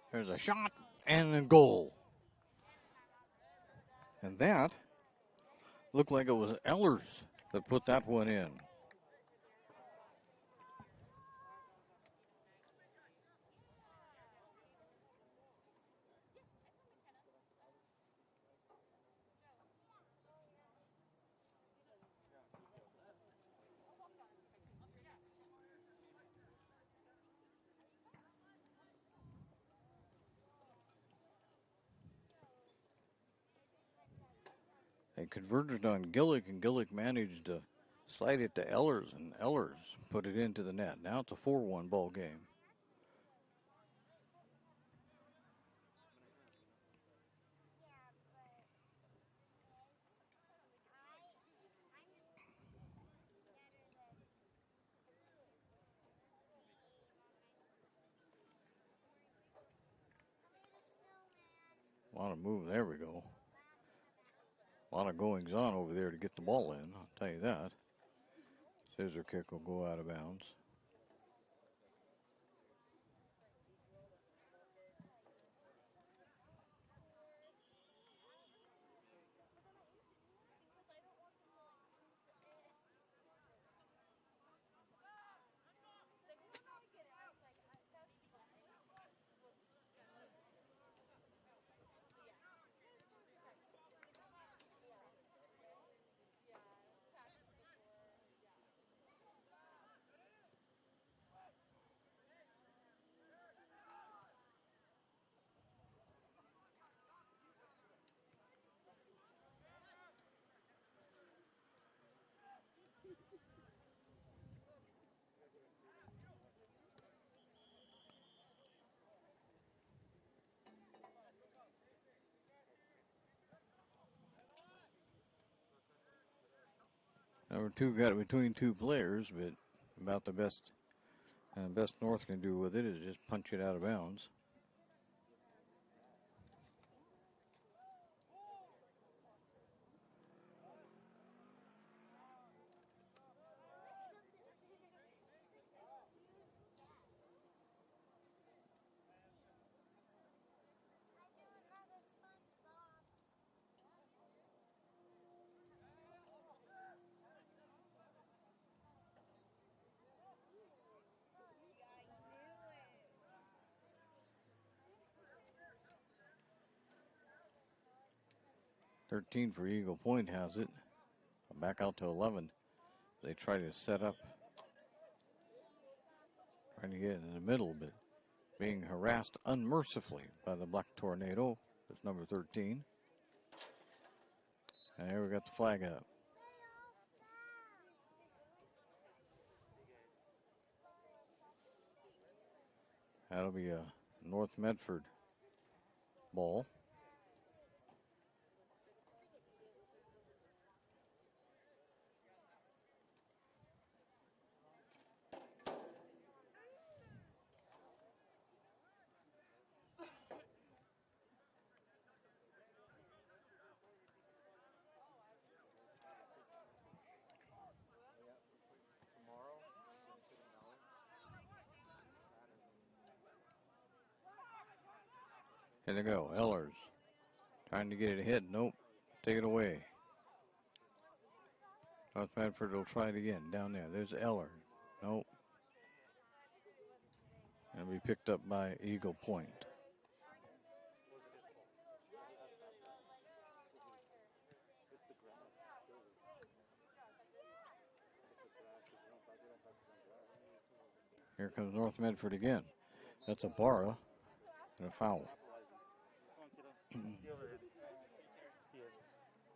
There's a shot and a goal. And that looked like it was Ehlers that put that one in. They converted on Gillick, and Gillick managed to slide it to Ehlers, and Ehlers put it into the net. Now it's a 4-1 ball game. A lot of move. There we go. A lot of goings on over there to get the ball in, I'll tell you that. Scissor kick will go out of bounds. Number 2 got it between 2 players, but about the best North can do with it is just punch it out of bounds. "13 for Eagle Point has it. Back out to 11. They try to set up, trying to get in the middle, but being harassed unmercifully by the Black Tornado. That's number 13. And here we got the flag up. That'll be a North Medford ball. Here they go, Ellers. Trying to get it ahead. Nope. Take it away. North Medford will try it again. Down there. There's Eller. Nope. And be picked up by Eagle Point. Here comes North Medford again. That's a Barra and a foul.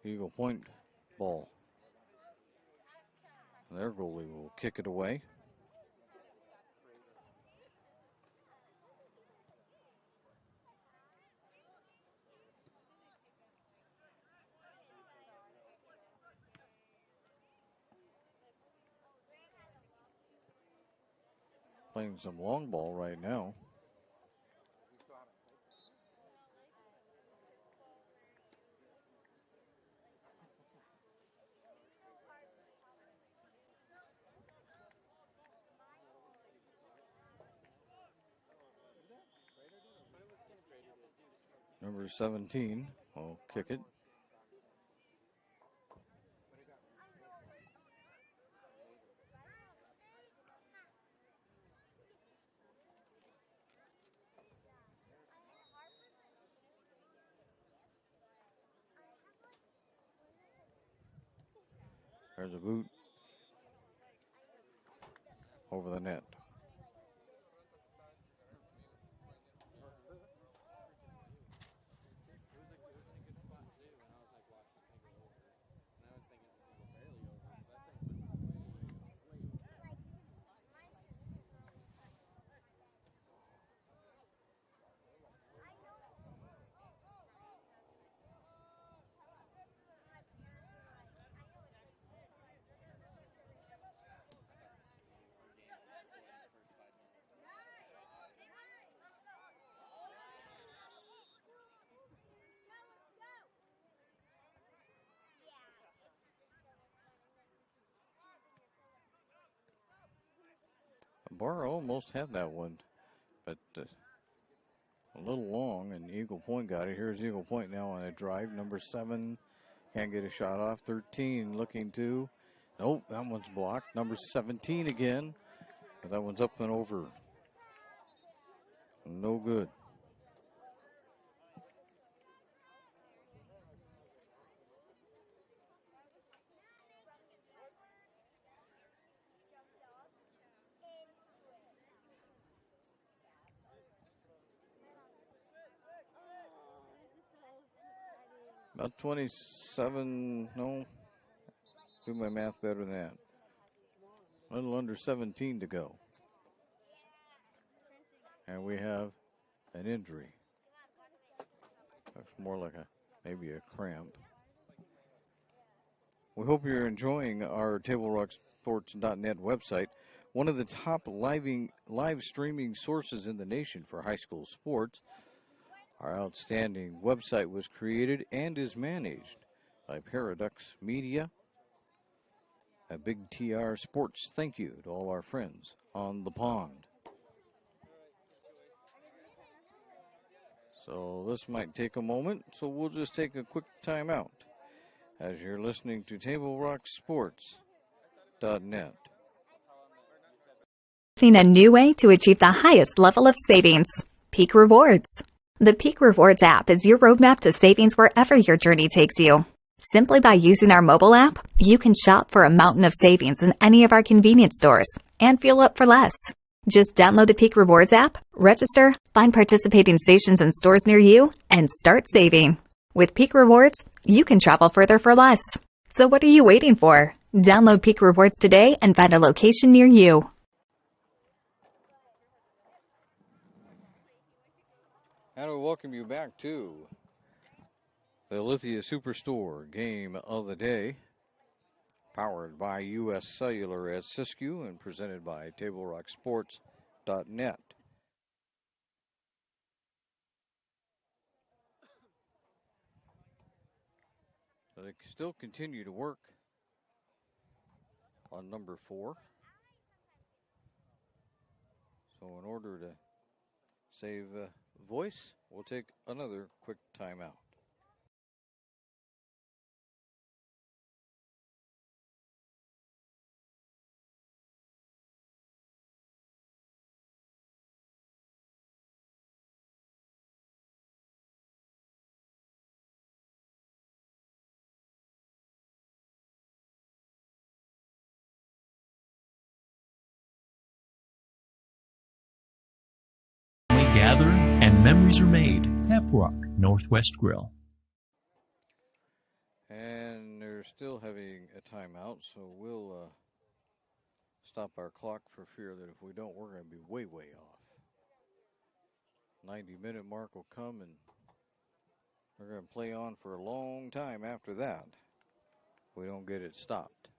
Eagle Point ball. Their goalie will kick it away. Playing some long ball right now. Number 17 will kick it. There's a boot over the net. Barra almost had that one, but a little long, and Eagle Point got it. Here's Eagle Point now on a drive. Number 7 can't get a shot off. 13 looking to. Nope, that one's blocked. Number 17 again. But that one's up and over. No good. About 27, no, do my math better than that. A little under 17 to go. And we have an injury. Looks more like maybe a cramp. We hope you're enjoying our TableRockSports.net website, one of the top live streaming sources in the nation for high school sports. Our outstanding website was created and is managed by Paradox Media. A big TR Sports thank you to all our friends on the pond. So this might take a moment, so we'll just take a quick time out as you're listening to TableRockSports.net. Seen a new way to achieve the highest level of savings. Peak Rewards. The Peak Rewards app is your roadmap to savings wherever your journey takes you. Simply by using our mobile app, you can shop for a mountain of savings in any of our convenience stores and fuel up for less. Just download the Peak Rewards app, register, find participating stations and stores near you, and start saving. With Peak Rewards, you can travel further for less. So what are you waiting for? Download Peak Rewards today and find a location near you. And we welcome you back to the Lithia Superstore Game of the Day, powered by U.S. Cellular at Siskiyou and presented by TableRockSports.net. So they still continue to work on number 4. So in order to save voice, we'll take another quick timeout. Gather and memories are made. Tap Rock Northwest Grill. And they're still having a timeout, so we'll stop our clock for fear that if we don't, we're going to be way, way off. 90-minute mark will come, and we're going to play on for a long time after that if we don't get it stopped.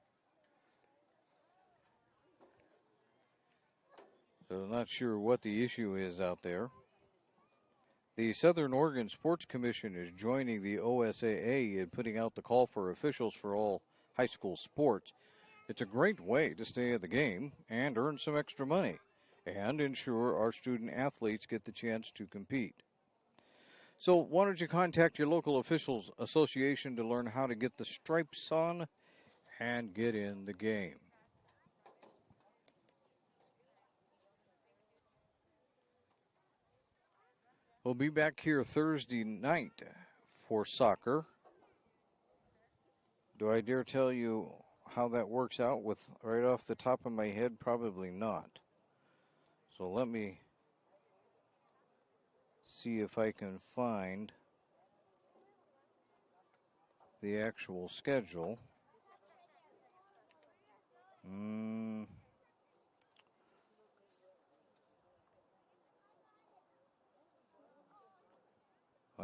So I'm not sure what the issue is out there. The Southern Oregon Sports Commission is joining the OSAA in putting out the call for officials for all high school sports. It's a great way to stay at the game and earn some extra money and ensure our student athletes get the chance to compete. So why don't you contact your local officials association to learn how to get the stripes on and get in the game. We'll be back here Thursday night for soccer. Do I dare tell you how that works out with right off the top of my head? Probably not. So let me see if I can find the actual schedule.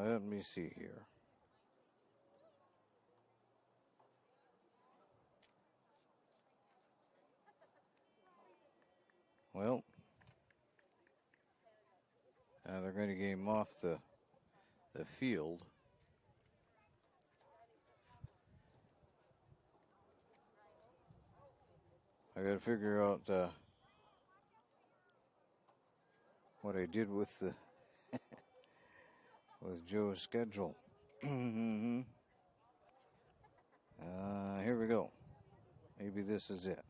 Let me see here. Well, they're going to game off the field. I got to figure out what I did with the with Joe's schedule. Here we go. Maybe this is it.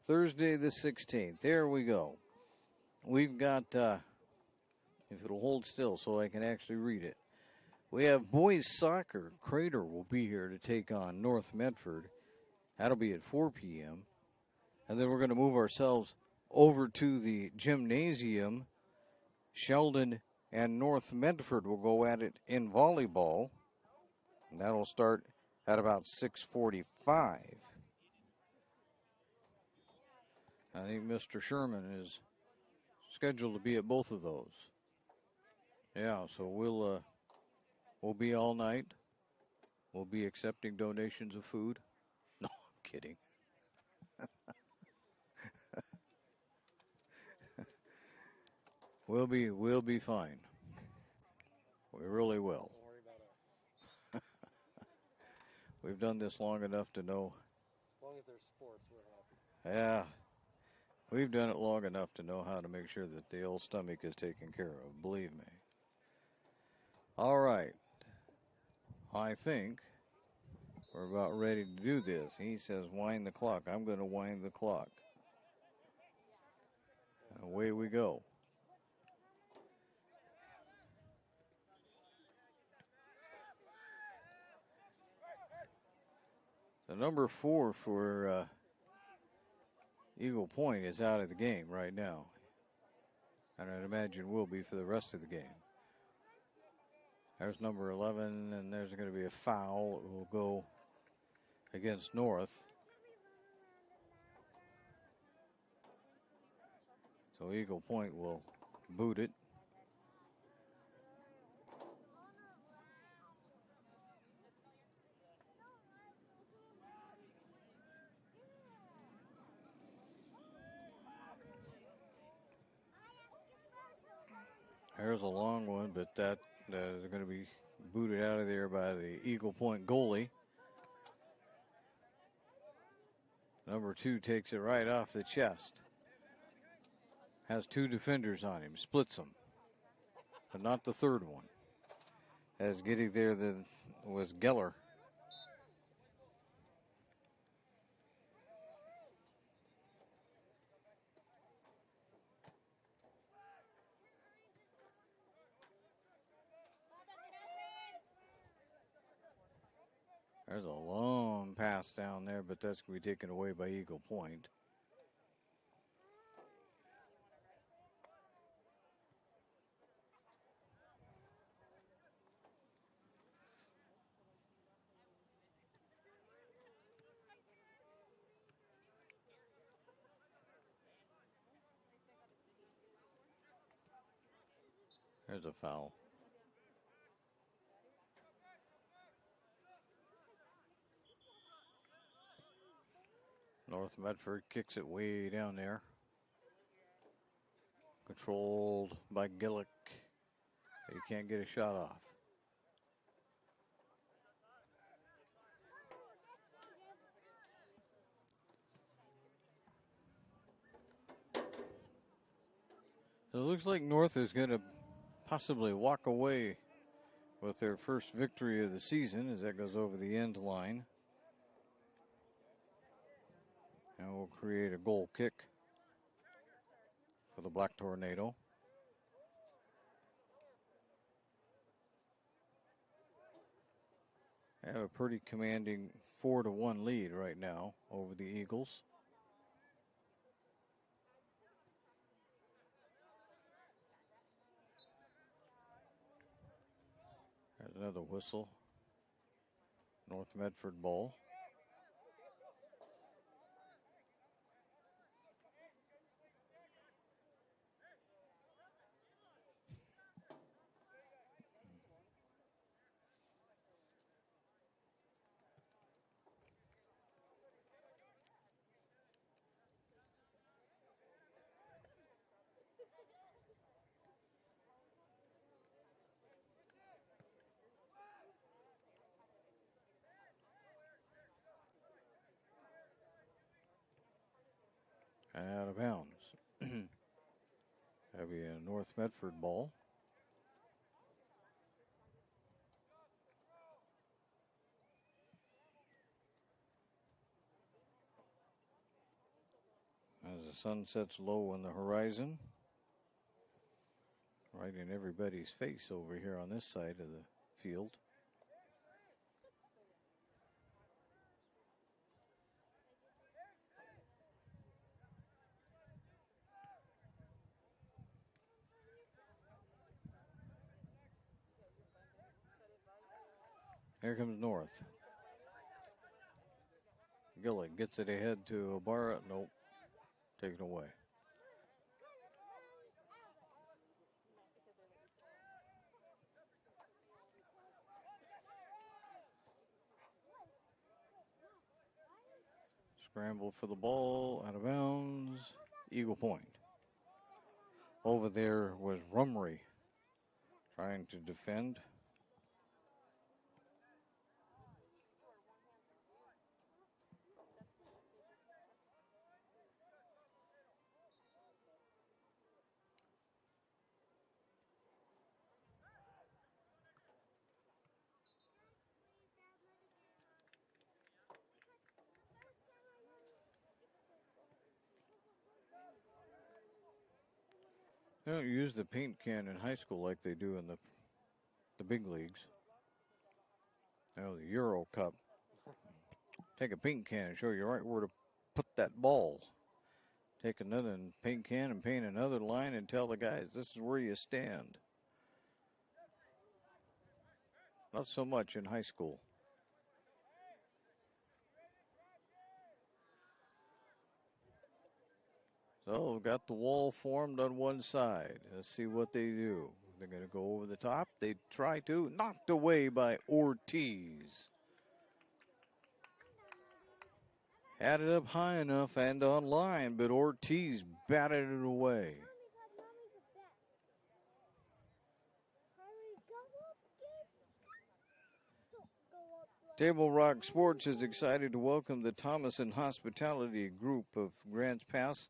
Thursday the 16th. There we go. We've got, if it'll hold still so I can actually read it. We have boys soccer. Crater will be here to take on North Medford. That'll be at 4 p.m. And then we're going to move ourselves over to the gymnasium. Sheldon and North Medford will go at it in volleyball. And that'll start at about 6:45. I think Mr. Sherman is scheduled to be at both of those. Yeah, so we'll be all night. We'll be accepting donations of food. No, I'm kidding. We'll be fine. We really will. Don't worry about us. We've done this long enough to know. As long as there's sports, we're happy. Yeah, we've done it long enough to know how to make sure that the old stomach is taken care of. Believe me. All right. I think we're about ready to do this. He says wind the clock. I'm going to wind the clock. And away we go. The number 4 for Eagle Point is out of the game right now. And I'd imagine will be for the rest of the game. There's number 11, and there's going to be a foul. It will go against North. So Eagle Point will boot it. There's a long one, but that is going to be booted out of there by the Eagle Point goalie. Number 2 takes it right off the chest. Has 2 defenders on him, splits them, but not the third one. As getting there was Geller. There's a long pass down there, but that's going to be taken away by Eagle Point. There's a foul. North Medford kicks it way down there. Controlled by Gillick. He can't get a shot off. So it looks like North is going to possibly walk away with their first victory of the season as that goes over the end line. And we'll create a goal kick for the Black Tornado. They have a pretty commanding 4-1 lead right now over the Eagles. There's another whistle. North Medford ball. And out of bounds. That'll be a North Medford ball. As the sun sets low on the horizon, right in everybody's face over here on this side of the field. Here comes North. Gillick gets it ahead to Ibarra. Nope. Taken away. Scramble for the ball, out of bounds, Eagle Point. Over there was Rumry trying to defend. They don't use the paint can in high school like they do in the big leagues. You know, the Euro Cup. Take a paint can and show you right where to put that ball. Take another paint can and paint another line and tell the guys this is where you stand. Not so much in high school. So we've got the wall formed on one side. Let's see what they do. They're going to go over the top. They try to. Knocked away by Ortiz. Had it up high enough and on line, but Ortiz batted it away. Table Rock Sports is excited to welcome the Thomason Hospitality Group of Grants Pass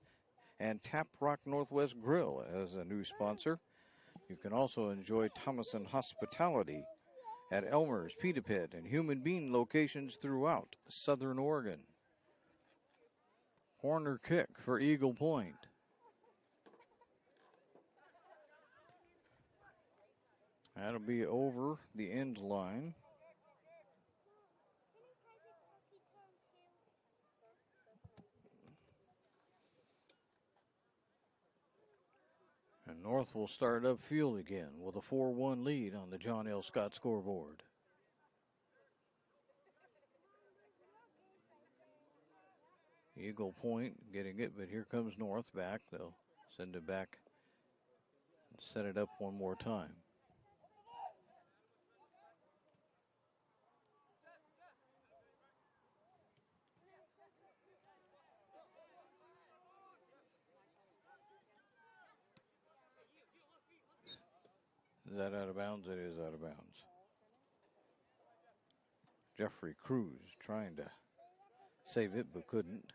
and Tap Rock Northwest Grill as a new sponsor. You can also enjoy Thomason Hospitality at Elmer's, Pita Pit, and Human Bean locations throughout Southern Oregon. Corner kick for Eagle Point. That'll be over the end line. And North will start upfield again with a 4-1 lead on the John L. Scott scoreboard. Eagle Point getting it, but here comes North back. They'll send it back and set it up one more time. Is that out of bounds? It is out of bounds. Jeffrey Cruz trying to save it, but couldn't.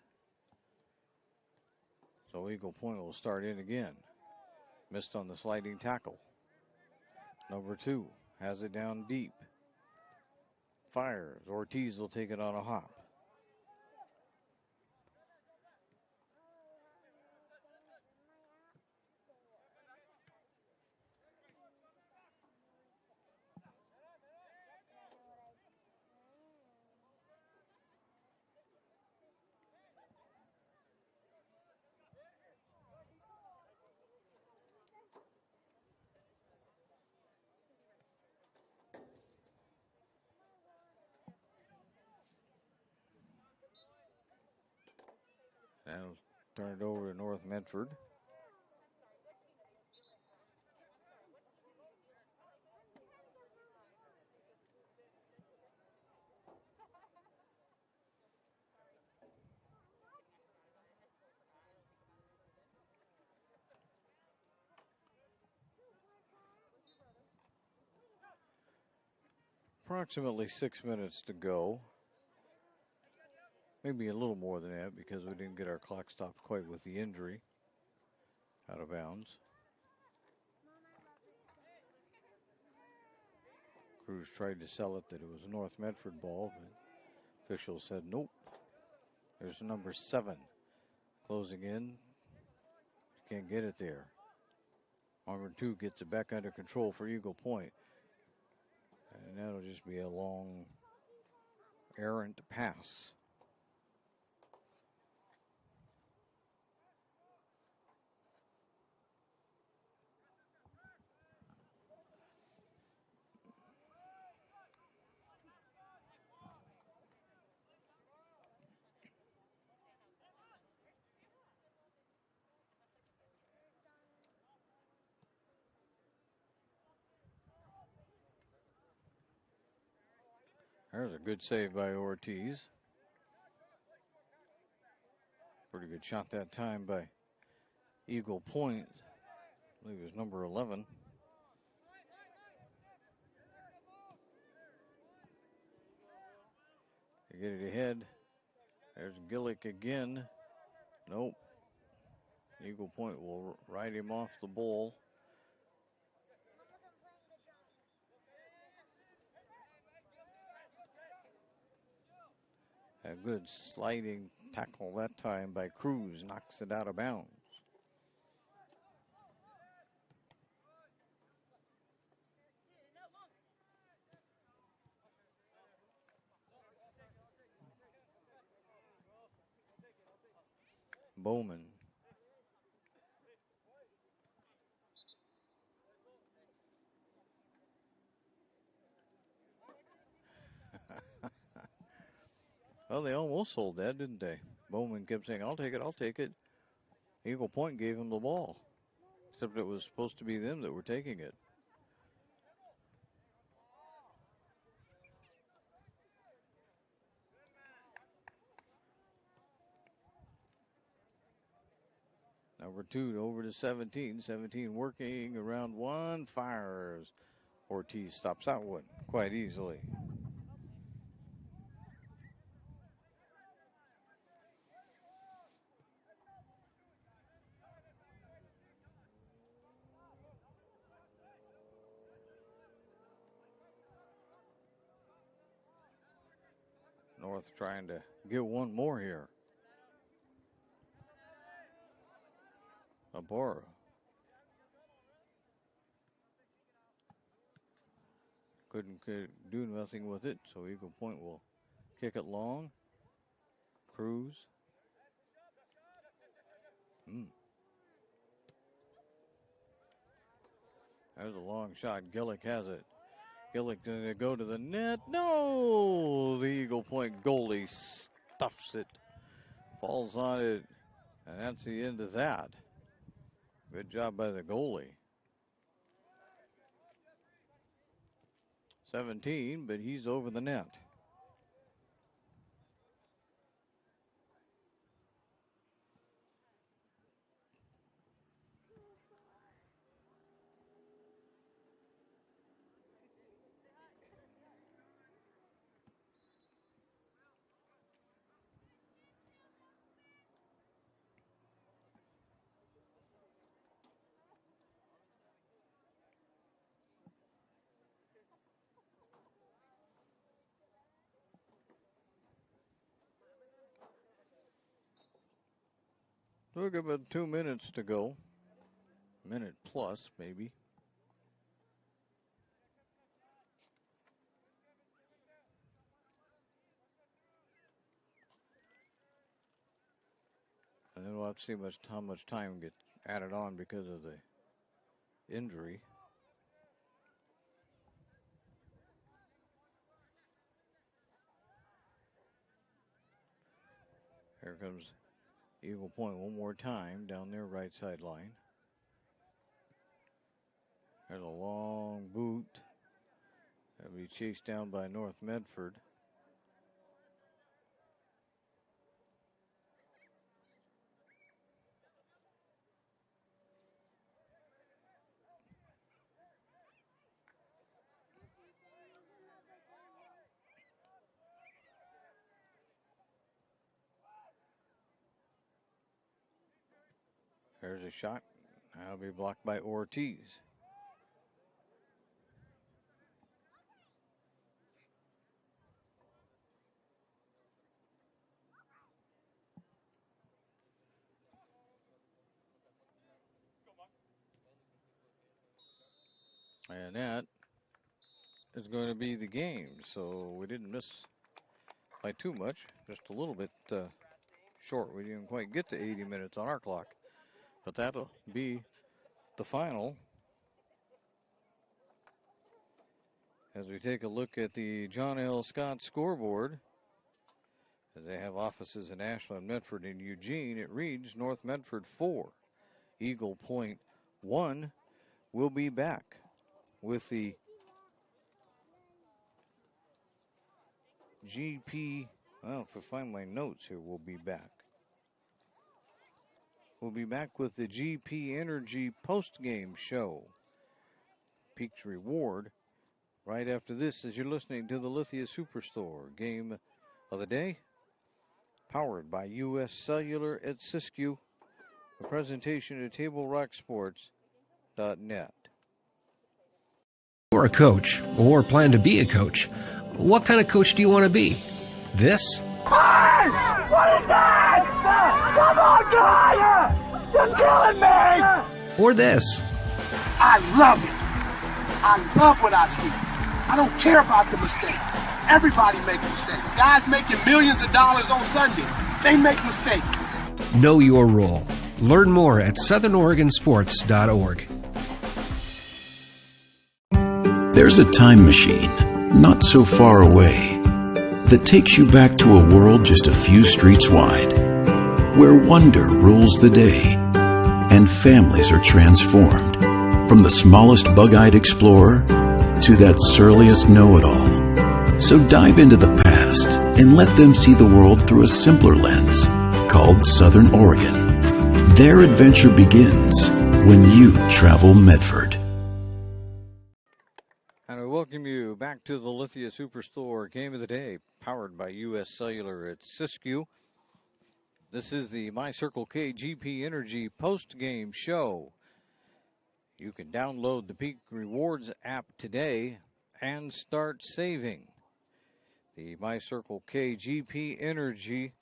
So Eagle Point will start in again. Missed on the sliding tackle. Number 2 has it down deep. Fires. Ortiz will take it on a hop. And turn it over to North Medford. Approximately 6 minutes to go. Maybe a little more than that because we didn't get our clock stopped quite with the injury. Out of bounds. Cruz tried to sell it that it was a North Medford ball, but officials said nope. There's number 7 closing in. Can't get it there. Number 2 gets it back under control for Eagle Point. And that'll just be a long errant pass. There's a good save by Ortiz. Pretty good shot that time by Eagle Point. I believe it was number 11. They get it ahead. There's Gillick again. Nope. Eagle Point will ride him off the ball. A good sliding tackle that time by Cruz. Knocks it out of bounds. Bowman. Well, they almost sold that, didn't they? Bowman kept saying, I'll take it, I'll take it. Eagle Point gave him the ball. Except it was supposed to be them that were taking it. Number 2 over to 17. 17 working around one. Fires. Ortiz stops that one quite easily. North trying to get one more here. Abora. Couldn't do nothing with it, so Eagle Point will kick it long. Cruz. There's a long shot. Gillick has it. Gillick going to go to the net. No! The Eagle Point goalie stuffs it. Falls on it. And that's the end of that. Good job by the goalie. 17, but he's over the net. Look, about 2 minutes to go. Minute plus, maybe. And then we'll have to see how much time gets added on because of the injury. Here comes Eagle Point one more time down their right sideline. There's a long boot. That'll be chased down by North Medford. There's a shot. That'll be blocked by Ortiz. And that is going to be the game. So we didn't miss by too much, just a little bit short. We didn't quite get to 80 minutes on our clock. But that'll be the final. As we take a look at the John L. Scott scoreboard, as they have offices in Ashland, Medford, and Eugene, it reads North Medford 4, Eagle Point 1. We'll be back with the GP. Well, if I find my notes here, we'll be back. We'll be back with the GP Energy post-game show. Peaks Reward right after this as you're listening to the Lithia Superstore game of the day, powered by U.S. Cellular at Siskiyou. A presentation at TableRockSports.net. You're a coach or plan to be a coach. What kind of coach do you want to be? This? Hey! What is that? Come on, guy! You're killing me! Or this? I love it. I love what I see. I don't care about the mistakes. Everybody makes mistakes. Guys making millions of dollars on Sunday, they make mistakes. Know your role. Learn more at southernoregonsports.org. There's a time machine, not so far away, that takes you back to a world just a few streets wide, where wonder rules the day, and families are transformed, from the smallest bug-eyed explorer to that surliest know-it-all. So dive into the past and let them see the world through a simpler lens called Southern Oregon. Their adventure begins when you travel Medford. And I welcome you back to the Lithia Superstore game of the day, powered by U.S. Cellular at Siskiyou. This is the My Circle K GP Energy post-game show. You can download the Peak Rewards app today and start saving. The My Circle K GP Energy,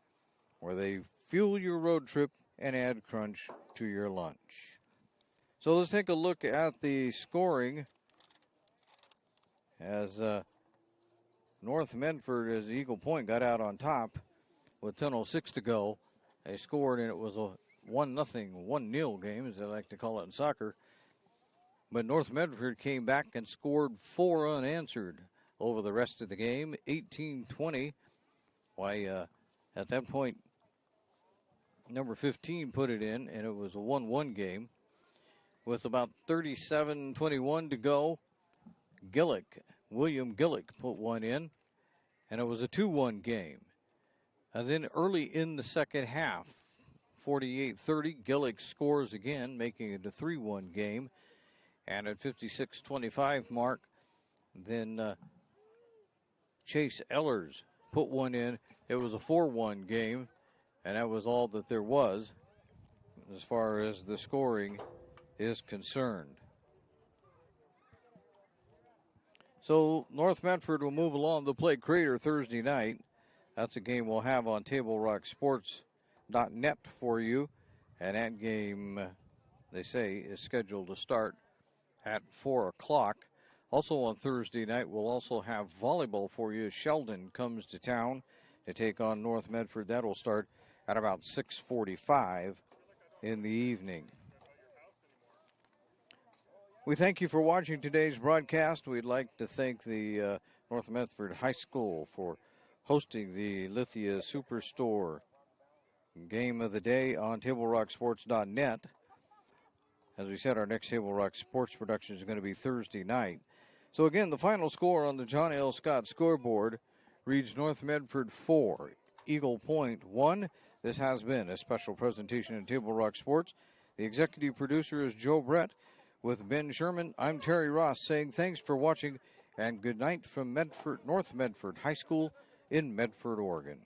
where they fuel your road trip and add crunch to your lunch. So let's take a look at the scoring as North Medford, as Eagle Point got out on top with 10:06 to go. They scored, and it was a 1-0 game, as they like to call it in soccer. But North Medford came back and scored 4 unanswered over the rest of the game, 18-20. Why, at that point, number 15 put it in, and it was a 1-1 game. With about 37-21 to go, William Gillick put one in, and it was a 2-1 game. And then early in the second half, 48-30, Gillick scores again, making it a 3-1 game. And at 56-25 mark, then Chase Ellers put one in. It was a 4-1 game, and that was all that there was as far as the scoring is concerned. So North Medford will move along to play Crater Thursday night. That's a game we'll have on TableRockSports.net for you. And that game, they say, is scheduled to start at 4 o'clock. Also on Thursday night, we'll also have volleyball for you. Sheldon comes to town to take on North Medford. That'll start at about 6:45 in the evening. We thank you for watching today's broadcast. We'd like to thank the North Medford High School for hosting the Lithia Superstore game of the day on TableRockSports.net. As we said, our next Table Rock Sports production is going to be Thursday night. So again, the final score on the John L. Scott scoreboard reads North Medford 4, Eagle Point 1. This has been a special presentation in Table Rock Sports. The executive producer is Joe Brett. With Ben Sherman, I'm Terry Ross saying thanks for watching and good night from Medford, North Medford High School in Medford, Oregon.